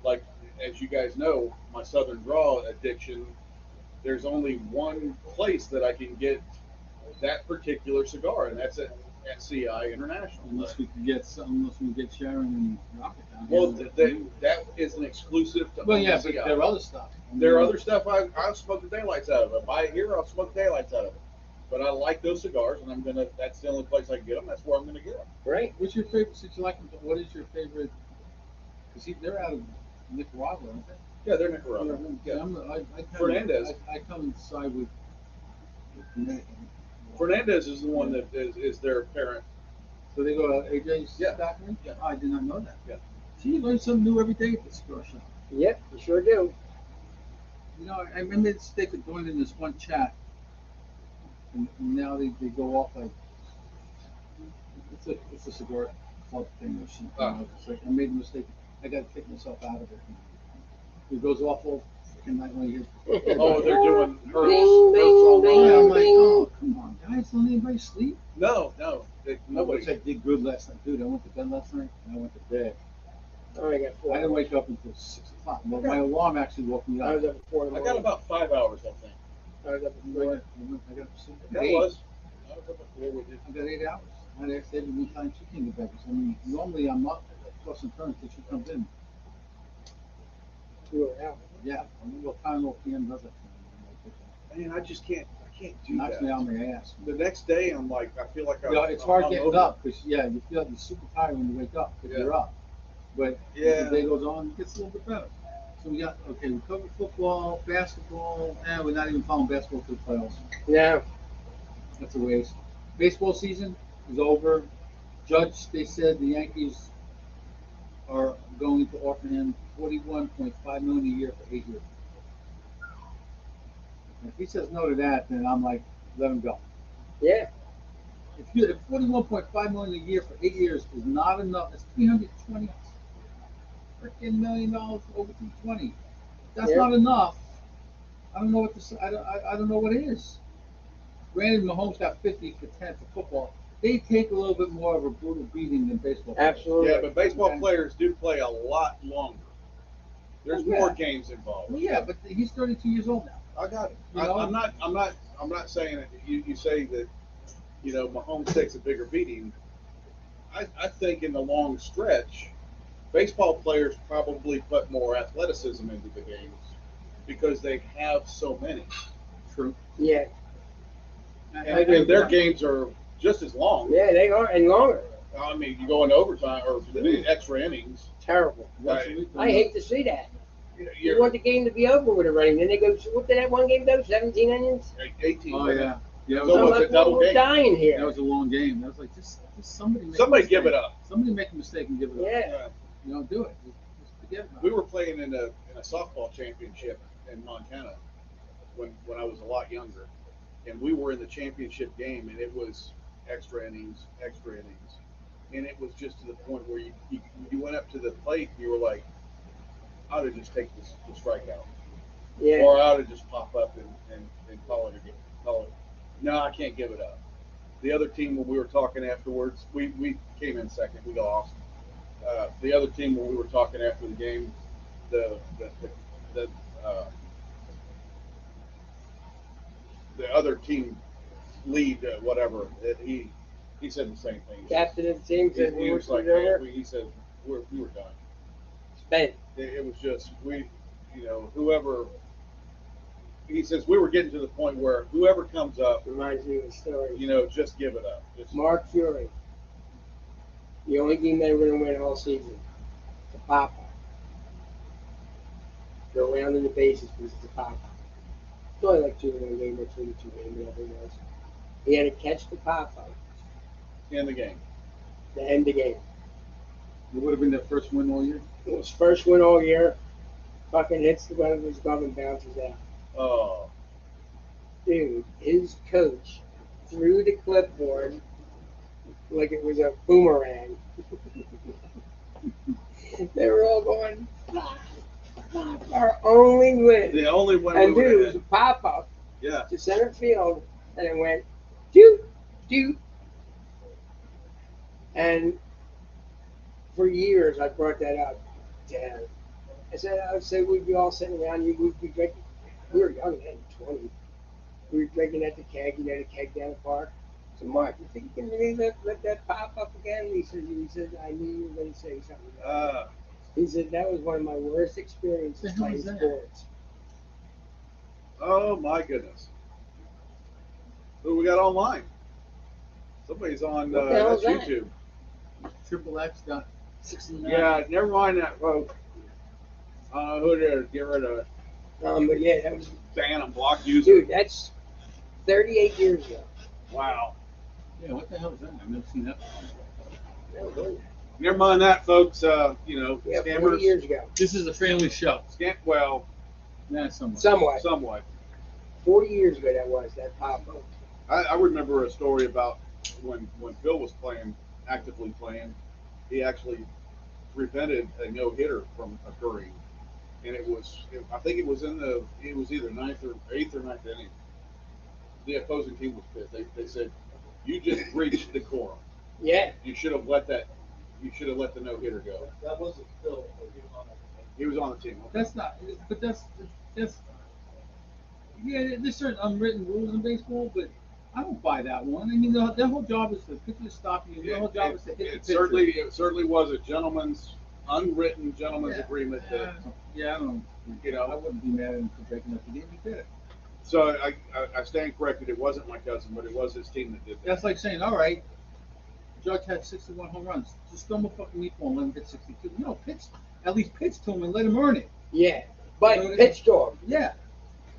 B: like as you guys know, my Southern Draw addiction, there's only one place that I can get that particular cigar, and that's at CI International.
C: Unless we get Sharon and Rocket down
B: Well,
C: here.
B: that is an exclusive to
C: Well, yeah,
B: CI.
C: but there are other stuff.
B: There are other stuff I'll smoke the daylights out of it. If I buy it here, I'll smoke the daylights out of it. But I like those cigars, and that's the only place I can get them. That's where I'm gonna get them.
A: Right.
C: What's your favorite? Since you like them, what is your favorite? Because they're out of Nicaragua, aren't they?
B: Yeah, they're Nicaraguan. Yeah. Fernandez.
C: I come side with Dominican.
B: Fernandez is the one that is their parent.
C: So they go to AJ's
B: Yeah.
C: factory?
B: Yeah.
C: Oh, I did not know that.
B: Yeah.
C: See, you learn something new every day at the cigar shop.
A: Yep, you sure do.
C: You know, I made the mistake of joining this one chat, and now they go off like it's a cigar club thing or something.
B: Ah.
C: It's like I made a mistake. I got to take myself out of it. It goes off all freaking night when you hear.
B: Oh, they're doing herbs.
A: Bing,
B: Herbs all
A: bing,
B: night.
C: Yeah, I'm like,
A: bing.
C: oh, come on, guys, don't anybody sleep?
B: No.
C: Nobody. I did good last night, dude. I went to bed last night and I went to bed.
A: Oh, I got 4
C: I didn't
A: hours.
C: wake up until 6 o'clock. Well, my alarm actually woke me
A: I
C: up.
A: was up at 4 in the
B: I
A: morning.
B: got about 5 hours, I think.
A: I was up at 4.
C: I got to sleep at
B: That
C: 8.
B: was. I was up at 4 with you.
C: I got 8 hours. I had to stay every time she came to bed. I mean, normally I'm up plus and turn until she comes in.
A: 2 hours.
C: Yeah, I mean, what kind of PM does it?
B: Man, I can't do
C: Knocks me
B: that.
C: on the ass.
B: The next day, I'm like, I feel like
C: You know, it's hard
B: I'm
C: getting
B: hungover.
C: up because you feel like you're super tired when you wake up if
B: Yeah.
C: you're up. But
B: Yeah.
C: as the day goes on, it gets a little bit better. So we covered football, basketball, and we're not even following basketball to the playoffs.
A: No.
C: That's a waste. Baseball season is over. Judge, they said the Yankees are going to offer him $41.5 million a year for 8 years. And if he says no to that, then I'm like, let him go.
A: Yeah.
C: If $41.5 million a year for 8 years is not enough, that's $320 freaking million dollars over 220. That's
A: Yeah.
C: not enough. I don't know what to say. I don't know what it is. Granted, Mahomes got 50 for 10 for football. They take a little bit more of a brutal beating than baseball players.
A: Absolutely.
B: Yeah, but baseball
C: Okay.
B: players do play a lot longer. There's
C: Oh, yeah.
B: more games involved.
C: Well, yeah, but he's 32 years old now.
B: I got it.
C: You know?
B: I'm not saying that you say that, Mahomes takes a bigger beating. I think in the long stretch, baseball players probably put more athleticism into the games because they have so many.
C: True.
A: Yeah.
B: And their games are just as long.
A: Yeah, they are, and longer.
B: I mean, you go into overtime or the extra innings.
A: Terrible.
B: Right.
A: I hate to see that. You
B: You're
A: want the game to be over with already. Then they go, what did that one game go? 17 innings?
B: 18.
C: Oh yeah. Yeah, it
B: So
A: I'm
B: was
C: was,
A: like,
B: a double
A: we're
B: game.
A: dying
C: that
A: here.
C: was a long game. That was like just somebody make
B: Somebody
C: a
B: give
C: mistake.
B: it up.
C: Somebody make a mistake and give it up.
A: Yeah.
C: You know, do it. Just forget about
B: We
C: it.
B: were playing in a softball championship in Montana when I was a lot younger, and we were in the championship game, and it was extra innings, and it was just to the point where you went up to the plate and you were like, I ought to just take the strikeout,
A: Yeah.
B: or I ought to just pop up and call it again. No, I can't give it up. The other team, when we were talking afterwards, we came in second, we lost. The other team, when we were talking after the game, the other team lead, whatever, he said the same thing.
A: Captain of the team
B: He,
A: said
B: he
A: we were
B: was like,
A: over.
B: man, he said we were done.
A: Spent.
B: It was just whoever. He says we were getting to the point where whoever comes up,
A: Reminds me of a story.
B: just give it up. Just,
A: Mark Fury. The only game they were going to win all season. The Papa. Go around in the bases because it's a Papa. It's only like 2-1 game or 2-2 game, whatever it was. He had to catch the Papa
B: in the game.
A: to end the game.
C: It would have been their first win all year.
A: It was first win all year. Fucking hits the one of his glove and bounces out.
B: Oh,
A: Dude, his coach threw the clipboard like it was a boomerang. They were all going, our only win.
B: the only one
A: And
B: we
A: dude, it
B: would
A: was
B: have
A: a pop up
B: yeah.
A: to center field, and it went doot, doot. And for years, I brought that up. Dad, I would say we'd be all sitting around, we'd be drinking. We were young then, 20. We were drinking at the keg, the keg down the park. So, Mark, you think you can really let that pop up again? He said, I knew you were going to say something. He said, that was one of my worst experiences
C: The hell
A: playing
C: is that?
A: sports.
B: Oh my goodness. Who we got online? Somebody's on
A: What the hell is that?
B: YouTube.
C: Triple X got 69.
B: Yeah, never mind that, folks. Who did it? Get rid of it.
A: But yeah, that was,
B: Ban and block user.
A: dude, that's 38 years ago.
B: Wow.
C: Yeah, what the hell is that? I've never seen that.
A: That was,
B: Never mind that, folks.
A: yeah, 40
B: Scammers.
A: years ago.
C: This is a family show.
B: Well,
C: Yeah, somewhat.
B: somewhat.
A: 40 years ago that was, that pop-up.
B: I remember a story about when Phil was actively playing, he actually prevented a no-hitter from occurring. And I think it was either eighth or ninth inning. The opposing team was pissed. They said, you just breached the quorum.
A: Yeah.
B: You should have let the no-hitter go.
D: That wasn't Phil, but he was on
B: He was on
D: it.
B: the team. Okay.
C: That's not, but that's, yeah, there's certain unwritten rules in baseball, but I don't buy that one. I mean, their whole job is to pitcher stop you, and their whole job is to hit the pitcher.
B: It certainly was a gentleman's unwritten gentleman's
C: Yeah.
B: agreement that,
C: Yeah, I don't.
B: you
C: I
B: know.
C: wouldn't be mad at him for breaking up the game. He did it.
B: So I stand corrected. It wasn't my cousin, but it was his team that did that.
C: That's like saying, all right, Judge had 61 home runs. Just throw him a fucking meatball and let him get 62. No, pitch. At least pitch to him and let him earn it.
A: Yeah, but pitch to him.
C: Yeah.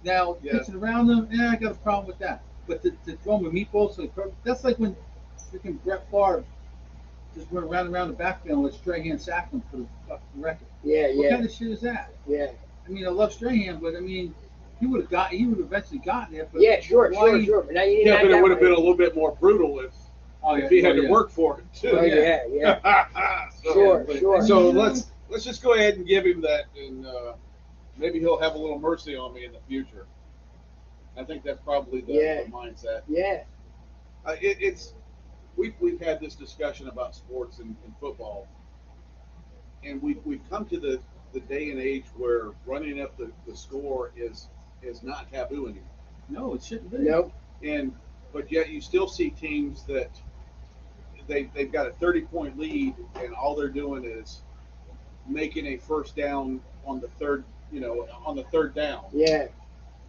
C: Now,
B: Yeah.
C: pitching around him, I got a problem with that. But to throw him a meatball, that's like when freaking Brett Favre just went around the backfield and let Strahan sack him for the fucking record.
A: Yeah,
C: What
A: yeah,
C: kind of shit is that?
A: yeah.
C: I mean, I love Strahan, but I mean, he would have eventually gotten there. But
A: Yeah, sure.
C: why-
A: But now you need
B: Yeah,
A: to
B: but it
A: have
B: would have
A: that
B: been a
A: way.
B: little bit more brutal
C: Oh, yeah.
B: if he had
C: Oh,
B: to
C: yeah.
B: work for it too.
A: Oh, yeah.
B: So-
A: Sure.
B: So let's just go ahead and give him that, and maybe he'll have a little mercy on me in the future. I think that's probably the mindset.
A: Yeah,
B: We've had this discussion about sports and football, and we've come to the day and age where running up the score is not taboo anymore.
C: No, it shouldn't be.
A: no,
B: But yet you still see teams that they've got a 30-point lead, and all they're doing is making a first down on the third down,
A: yeah,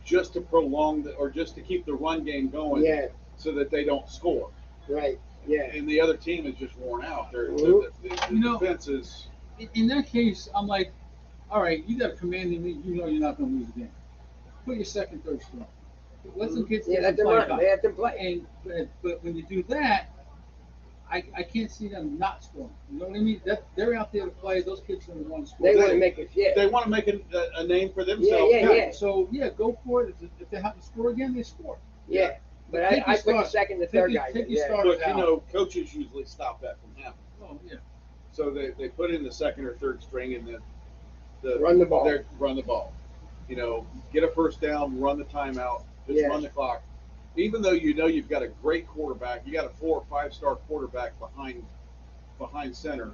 B: just to prolong or just to keep the run game going,
A: yeah,
B: so that they don't score.
A: right, yeah,
B: And the other team is just worn out.
A: Mhm.
B: The defense is.
C: In that case, I'm like, all right, you got a commanding lead. You know you're not going to lose the game. Put your second, third string. Let some kids
A: yeah.
C: get
A: Let
C: some
A: them
C: play
A: run.
C: time.
A: They have to play.
C: But when you do that, I can't see them not scoring. You know what I mean? They're out there to play. Those kids are going to want to score.
A: They want to make it. Yeah,
B: They want to make a name for themselves.
A: Yeah.
C: So go for it. If they happen to score again, they score.
A: yeah. But
C: Take
A: I
C: your
A: put the
C: start-
A: second, the
C: take
A: third
C: your-
A: guy.
C: take your
A: Yeah,
C: start.
B: But coaches usually stop that from happening.
C: Oh yeah.
B: So they put in the second or third string, and then
A: Run the ball.
B: Run the ball. Get a first down, run the timeout, just
A: Yeah.
B: run the clock. Even though you've got a great quarterback, you got a 4 or 5-star quarterback behind center,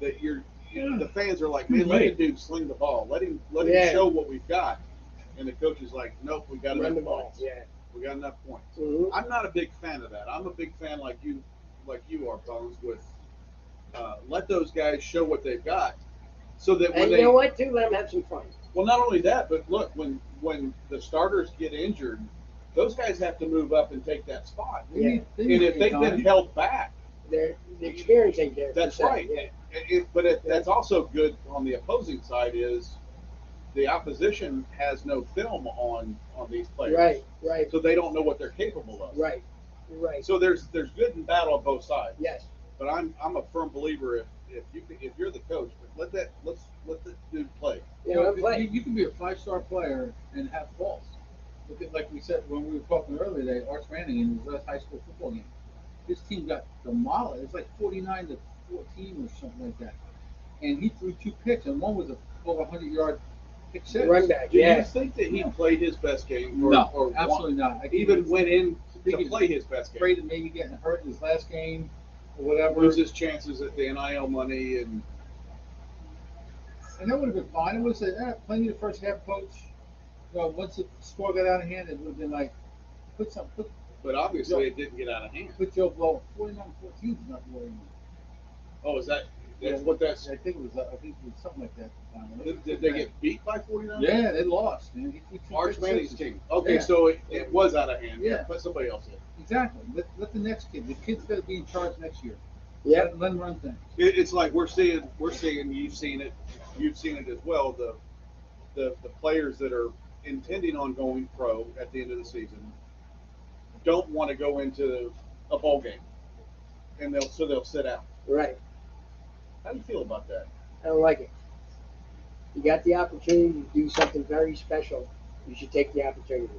B: that the fans are like, man, let the dude sling the ball. Let him
A: Yeah.
B: show what we've got. And the coach is like, nope, we got
A: run the
B: enough
A: ball.
B: points.
A: Yeah.
B: We got enough points.
A: Mhm.
B: I'm not a big fan of that. I'm a big fan like you are, Bones, with let those guys show what they've got, so that when
A: And you know what? Too, let them have some fun.
B: well, not only that, but look, when the starters get injured, those guys have to move up and take that spot.
A: Yeah.
B: And if they've been held back,
A: The experience ain't there.
B: that's
A: per se.
B: right.
A: Yeah.
B: That's also good on the opposing side is the opposition has no film on these players.
A: Right.
B: So they don't know what they're capable of.
A: Right.
B: So there's good and bad on both sides.
A: Yes.
B: But I'm a firm believer if you're the coach, let the dude play.
A: You know, play.
C: You can be a 5-star player and have faults. Look at, like we said when we were talking earlier today, Arch Manning in his last high school football game. His team got demolished. It's like 49-14 or something like that. And he threw 2 picks, and one was a over 100-yard pick six.
A: Run back.
B: Do
A: Yeah.
B: you think that he played his best game?
C: No, absolutely not. I
B: Even went in
C: think
B: to
C: he's
B: play his best game.
C: afraid of maybe getting hurt in his last game or whatever.
B: Lose his chances at the NIL money and
C: And that would have been fine. It would have said, plenty the first half, coach. Once the score got out of hand, it would have been like,
B: but obviously it didn't get out of hand.
C: put Joe Blow 49-14 is not worrying me.
B: Oh, that's what that's
C: I think it was something like that.
B: did they get beat by 49?
C: Yeah, they lost, man. He threw 2
B: Arch
C: pick
B: Manning's
C: sixes.
B: team. Okay,
C: Yeah.
B: so it was out of hand.
C: Yeah.
B: Put somebody else in.
C: Exactly. Let the next kid. The kid's got to be in charge next year.
A: Yep.
C: Let him run things.
B: It's like we're seeing you've seen it as well. The players that are intending on going pro at the end of the season don't want to go into a bowl game, and they'll sit out.
A: Right.
B: How do you feel about that?
A: I don't like it. You got the opportunity to do something very special. You should take the opportunity.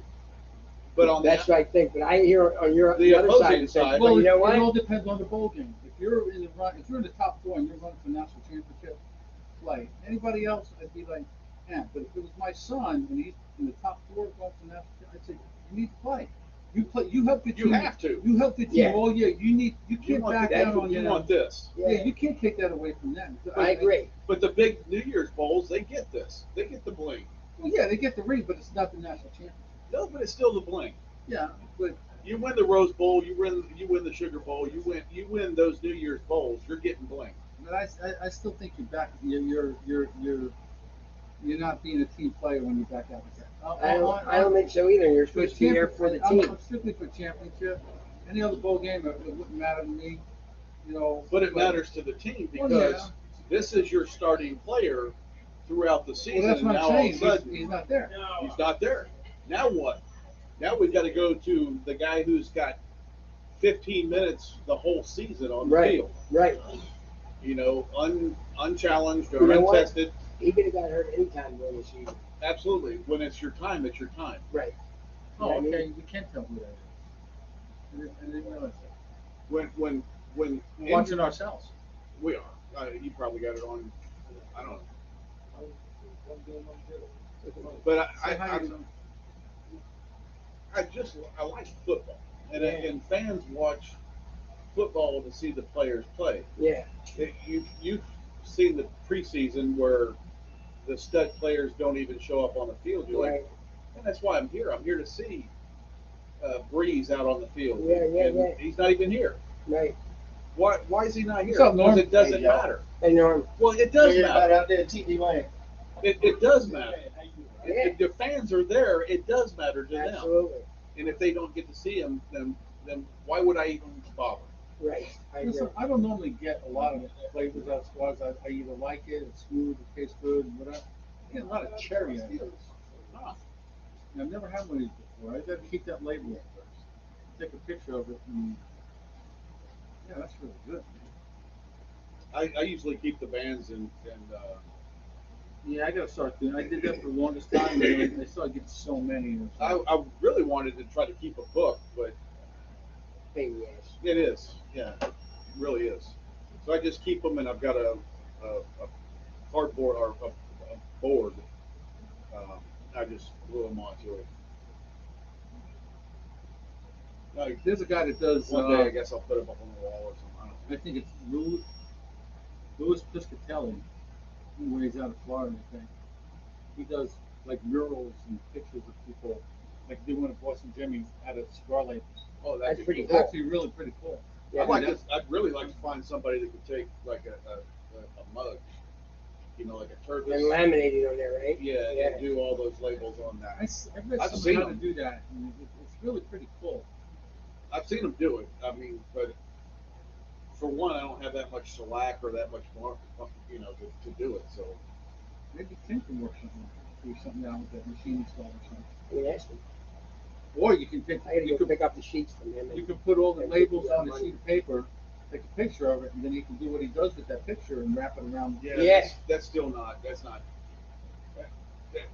B: But on
A: That's what I think. But I hear on
B: The
A: other
B: opposing
A: side, and say,
B: side-
A: well, you know
C: it
A: what?
C: all depends on the bowl game. If you're in the top 4 and you're running for national championship, play. Anybody else, I'd be like, yeah. But if it was my son and he's in the top 4 going for national championship, I'd say you need to play. You play. You help the team.
B: You have to.
C: You help the team
A: Yeah.
C: all year. You can't back
A: that-
C: down on
B: You want this.
C: Yeah, you can't take that away from them.
A: I agree.
B: But the big New Year's bowls, they get this. They get the bling.
C: Well, yeah, they get the ring, but it's not the national championship.
B: No, but it's still the bling.
C: Yeah, but
B: You win the Rose Bowl, you win the Sugar Bowl, you win those New Year's bowls, you're getting bling.
C: But I still think you're back. You're not being a team player when you back out of that.
A: I don't think so either. You're
C: For
A: supposed to be there for the team.
C: I'm strictly for championship. Any other bowl game, it wouldn't matter to me. You know.
B: But it matters to the team because
C: Well, yeah.
B: this is your starting player throughout the season.
C: Well, that's what
B: and
C: I'm
B: now all
C: saying.
B: of a sudden,
C: He's not there.
B: he's not there. Now what? Now we've got to go to the guy who's got 15 minutes the whole season on the
A: Right.
B: field.
A: Right.
B: You know, unchallenged or
A: You know what?
B: untested.
A: He could have got hurt anytime during the season.
B: Absolutely. When it's your time, it's your time.
A: Right.
C: Oh,
A: I mean-
C: okay. We can't tell who that is. I didn't realize that.
B: When
C: We're watching
B: injury-
C: ourselves.
B: we are. You probably got it on. I don't know. But
C: Say hi to
B: I like football, and fans watch football to see the players play.
A: Yeah.
B: You've seen the preseason where the stud players don't even show up on the field. You're
A: Right.
B: like, and that's why I'm here. I'm here to see Breeze out on the field.
A: Yeah, yeah,
B: and
A: yeah.
B: he's not even here.
A: Right.
B: Why is he not here?
C: What's up, Norm?
B: Because it doesn't
D: Hey, y'all.
B: matter.
A: Hey, Norm.
B: Well, it does
D: Figured it
B: matter.
D: out there at TV Lane.
B: It does matter.
A: Yeah.
B: If the fans are there, it does matter to them.
A: Absolutely.
B: And if they don't get to see him, then why would I even bother?
A: Right. I agree.
C: Listen, I don't normally get a lot of flavors out of squads. I either like it, it's smooth, it tastes good, and whatever. I get a lot of cherry out of it.
B: Huh.
C: And I've never had one of these before. I got to keep that label up first. Take a picture of it, and yeah, that's really good.
B: I usually keep the bands and
C: Yeah, I got to start doing. I did that for the longest time, and I started getting so many.
B: I really wanted to try to keep a book, but
A: Pain in the ass.
B: it is, yeah, it really is. So I just keep them, and I've got a cardboard or a board. I just glue them onto it. Like
C: There's a guy that does.
B: one day, I guess I'll put them up on the wall or something. I don't know.
C: I think it's Louis Piscatelli. He weighs out of Florida, I think. He does like murals and pictures of people, like they one at Boston Jimmy's at a cigar label.
B: Oh,
A: That's
B: that'd be
A: pretty
B: cool.
C: It's actually really pretty cool.
A: Yeah.
B: I'd really like to find somebody that could take like a mug, you know, like a turtle.
A: And laminated on there, right?
B: Yeah,
A: Yeah.
B: and do all those labels on that.
C: I've read
B: I've
C: someone
B: seen
C: how to
B: them.
C: do that, and it's really pretty cool.
B: I've seen them do it. I mean, but for one, I don't have that much shellac or that much more, you know, to do it. So
C: Maybe Tim can work do something down with that machine install or something.
A: I mean, ask him.
C: Or you can take,
A: I gotta
C: you
A: go
C: could,
A: pick up the sheets from him.
C: you
A: And,
C: can put all the
A: and
C: labels
A: put it
C: on a
A: on.
C: sheet of paper, take a picture of it, and then you can do what he does with that picture and wrap it around.
A: Yeah.
B: that's still not.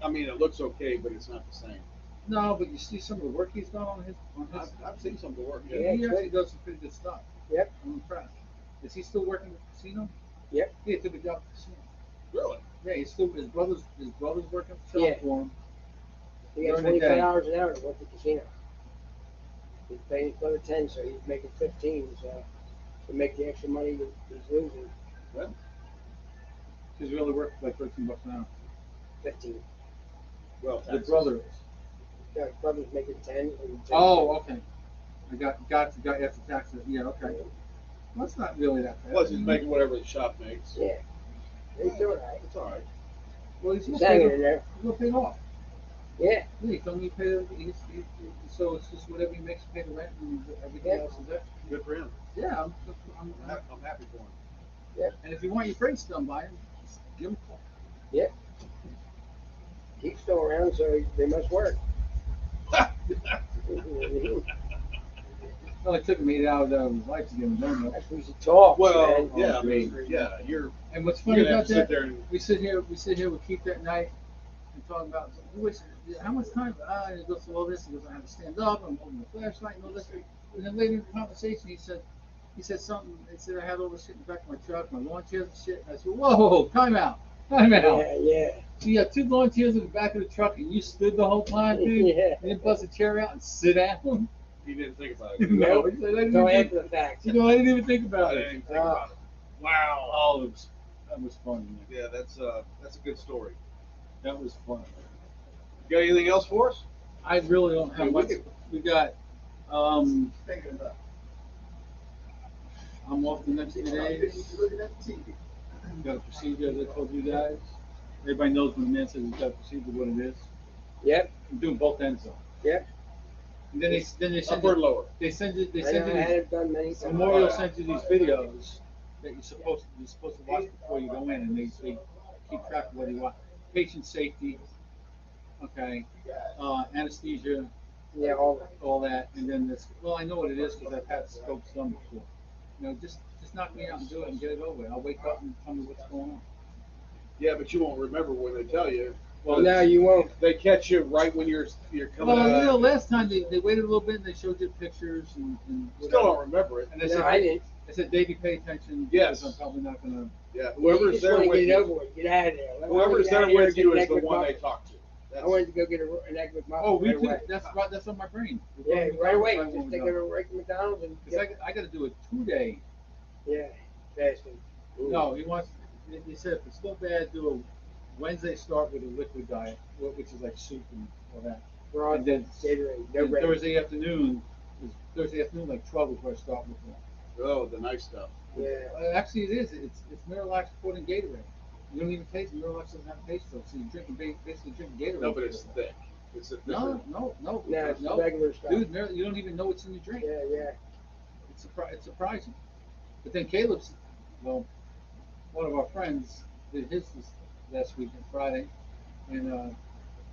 B: I mean, it looks okay, but it's not the same.
C: No, but you see some of the work he's done on his.
B: I've seen some of the work.
C: Yeah,
B: Yeah.
C: he actually does some pretty good stuff.
A: Yep.
C: I'm impressed. Is he still working at the casino?
A: Yep.
C: Yeah, he took a job at the casino.
B: Really?
C: Yeah, he's still his brother's working
A: Yeah.
C: for him.
A: he got
C: During the day.
A: $25 an hour to work at the casino. He's paying his brother 10, so he's making 15. So to make the extra money that he's losing,
C: He's really working like $13 an hour.
A: 15.
B: Well,
C: The brother is.
A: Yeah, his brother's making 10. And 10.
C: Oh, okay. I got after taxes. Yeah, okay. Well, that's not really that bad.
B: plus he's making whatever the shop makes.
A: Yeah. He's doing all right.
B: It's all right.
C: Well, he's
A: He's
C: gonna
A: hanging
C: pay
A: in there.
C: He's gonna pay it off.
A: Yeah.
C: Yeah, he told me he paid. So it's just whatever he makes, pay the rent, and everything
A: Yeah.
C: else is extra.
B: Good for him.
C: Yeah,
B: I'm happy for him.
C: and if you want your brakes done by him, just give him a call.
A: He's still around, so they must work.
C: Well, it took him 8 hours out of his life to get him done. Though.
A: That's what he talks,
B: Well,
A: man.
B: yeah, I
C: great.
B: mean, yeah, you're
C: And what's
B: you're
C: funny
B: gonna have
C: about
B: to sit
C: that?
B: there and
C: We sit here with Keith that night and talk about how much time. And he goes through all this. He goes, I have to stand up. I'm holding the flashlight and all this. And then later in the conversation, he said something. He said I had all this shit in the back of my truck, my lawn chairs and shit. And I said, whoa, time out.
A: Yeah, yeah.
C: So you have 2 lawn chairs in the back of the truck, and you stood the whole time, dude.
A: Yeah.
C: And then bust a chair out and sit down.
B: he didn't think about it.
C: No, he said, I didn't
A: So
C: even
A: after the fact.
C: I didn't even think
B: I
C: about
B: didn't
C: it.
B: even think about it. Wow.
C: Oh, that was fun. Man.
B: Yeah, that's a good story.
C: That was fun.
B: You got anything else for us?
C: I really don't have
B: Yeah, we
C: much.
B: could-
C: We got.
D: Thinking about.
C: I'm off the next 2 days. Got a procedure, as I told you guys. Everybody knows when the man says he's got a procedure, what it is.
A: Yep.
C: I'm doing both ends though.
A: Yep.
C: And then they send
B: Upper or
C: you,
B: lower?
C: they send you
A: I had it done many times.
C: Memorial sends you these videos that you're supposed to watch before you go in, and they keep track of what you want. Patient safety, okay, anesthesia,
A: Yeah,
C: all that, and then this. Well, I know what it is because I've had scopes done before. You know, just knock me out and do it and get it over with. I'll wake up and tell me what's going on.
B: Yeah, but you won't remember when they tell you.
A: well, now you won't.
B: They catch you right when you're coming
C: Well,
B: out.
C: you know, last time they waited a little bit and they showed you pictures and
B: Still
C: whatever.
B: don't remember it.
C: And they
A: No,
C: said,
A: I didn't.
C: I said, Davey, pay attention.
B: Yes.
C: Because I'm probably not gonna.
B: Yeah,
A: You
B: whoever's
A: just
B: there
A: want to
B: with
A: get it
B: you,
A: over with. Get out of there. I wanted to
B: whoever's
A: get out
B: there
A: of here
B: with
A: and
B: you
A: get
B: is the
A: an egg
B: one
A: with
B: they
A: muffin.
B: talk to.
A: I wanted to go get an egg with muffin.
C: Oh, we
A: right
C: could.
A: away.
C: That's on my brain.
A: Yeah, right away.
C: When
A: Just
C: we
A: take
C: go.
A: it right to McDonald's and
C: Because I got to do a 2-day.
A: yeah, fasting.
C: No, he wants. He said if it's still bad, do a Wednesday start with a liquid diet, which is like soup and all that.
A: Raw
C: And then
A: Gatorade, no
C: and
A: bread.
C: Thursday afternoon, like 12 before I start with one.
B: Oh, the nice stuff.
A: Yeah.
C: Actually, it is. It's Miralax poured in Gatorade. You don't even taste it. Miralax doesn't have a taste to it, so you're basically drinking Gatorade.
B: No, but it's thick. It's a
C: No,
B: different.
C: no,
A: No, it's regular stuff.
C: dude, you don't even know what's in your drink.
A: Yeah, yeah.
C: It's surprising. But then Caleb's, well, one of our friends did his this last week on Friday, and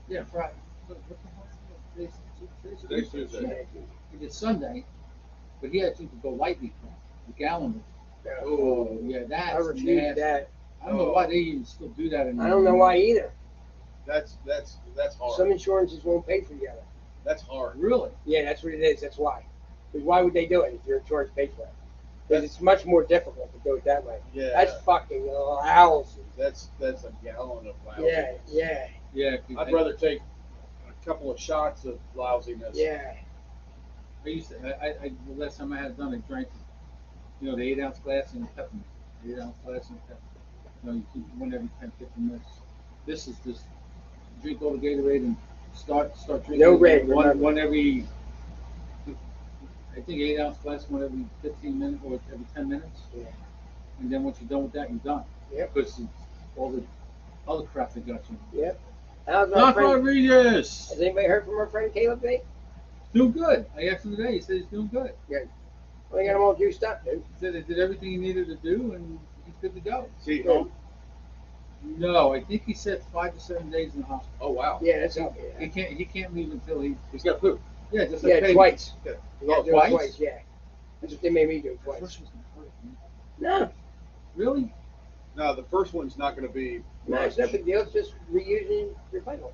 C: yeah, Friday. What the hell is it?
B: Today's Tuesday.
C: He did Sunday, but he had to go lightly from the gallon.
A: Yeah.
C: Oh yeah,
A: I
C: that's
A: refuse
C: nasty.
A: that.
C: I don't know why they even still do that anymore.
A: I don't know why either.
B: That's hard.
A: Some insurances won't pay for the other.
B: That's hard.
C: Really?
A: Yeah, that's what it is. That's why. Because why would they do it if your insurance pays for it? Because it's much more difficult to do it that way.
B: Yeah.
A: That's fucking lousy.
B: That's a gallon of lousy.
A: Yeah, yeah,
C: Yeah.
B: I'd rather take a couple of shots of lousiness.
A: yeah.
C: I used to. The last time I had it done, I drank, the 8-ounce glass and peppermint. 8-ounce glass and peppermint. You keep one every 10, 15 minutes. This is just drink all the Gatorade and start drinking.
A: No red,
C: One
A: remember.
C: every. I think 8-ounce glass, one every 15 minutes or every 10 minutes.
A: Yeah.
C: And then once you're done with that, you're done.
A: Yep.
C: Because it's all the other crap that got you.
A: Yep. How's my
C: Doc
A: friend?
C: Rodriguez!
A: Has anybody heard from our friend Caleb today?
C: Doing good. I asked him today. He said he's doing good.
A: Well, I got him all juiced up, dude.
C: He said they did everything he needed to do and he's good to go.
B: See, home?
C: No, I think he said 5 to 7 days in the hospital.
B: Oh wow.
A: Yeah, that's all.
C: He can't leave until he.
B: He's got poop.
C: Yeah, just like
A: Yeah,
C: Peyton.
A: twice.
B: Yeah.
A: You gotta do it
C: Twice?
A: twice, yeah. That's what they made me do
C: The
A: twice.
C: first one's gonna hurt, man.
A: No,
C: Really?
B: No, the first one's not going to be.
A: no, it's no big deal. It's just reusing your vital.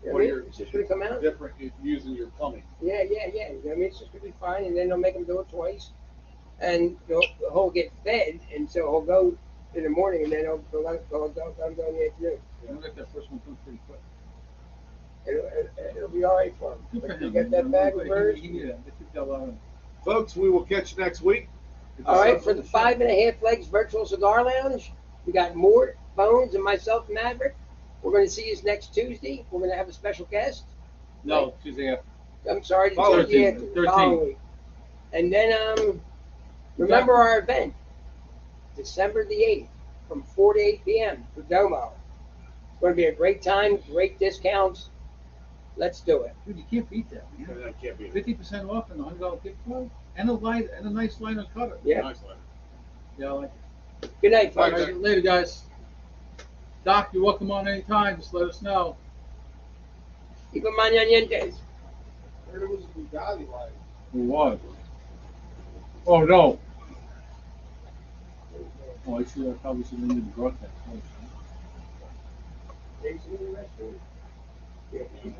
A: You know what I mean? It's just gonna come out.
B: different using your plumbing.
A: Yeah, yeah, yeah. You know what I mean? It's just gonna be fine, and then they'll make him do it twice, and he'll get fed, and so he'll go in the morning, and then he'll go in the afternoon.
C: I wonder if that first one comes pretty quick.
A: It'll be all right for him.
C: Good for
A: But
C: him.
A: you got that bag of birds.
C: Yeah, they took that out of him.
B: Folks, we will catch you next week.
A: All right, for the 5.5 Legs Virtual Cigar Lounge, we got Mort, Bones, and myself, Maverick. We're going to see you next Tuesday. We're going to have a special guest.
C: No, Tuesday after.
A: I'm sorry, the
B: Following
A: Tuesday
C: Tuesday,
A: after,
C: 13th.
A: following week. And then remember our event, December the 8th, from 4 to 8 p.m. for Domo. It's going to be a great time, great discounts. Let's do it.
C: Dude, you can't beat that, man.
B: That can't be.
C: 50% off and a $100 gift card and a nice line of cutter.
A: Yeah.
B: Nice one.
C: Yeah, I like it.
A: Good night,
C: All
A: folks.
C: right, later, guys. Doc, you're welcome on anytime. Just let us know.
A: Keep them mañanientes.
D: Heard it was a Bugatti like.
C: Who was? Oh, no. Oh, I probably should have been brought that.
A: Jason in the restroom? Yeah.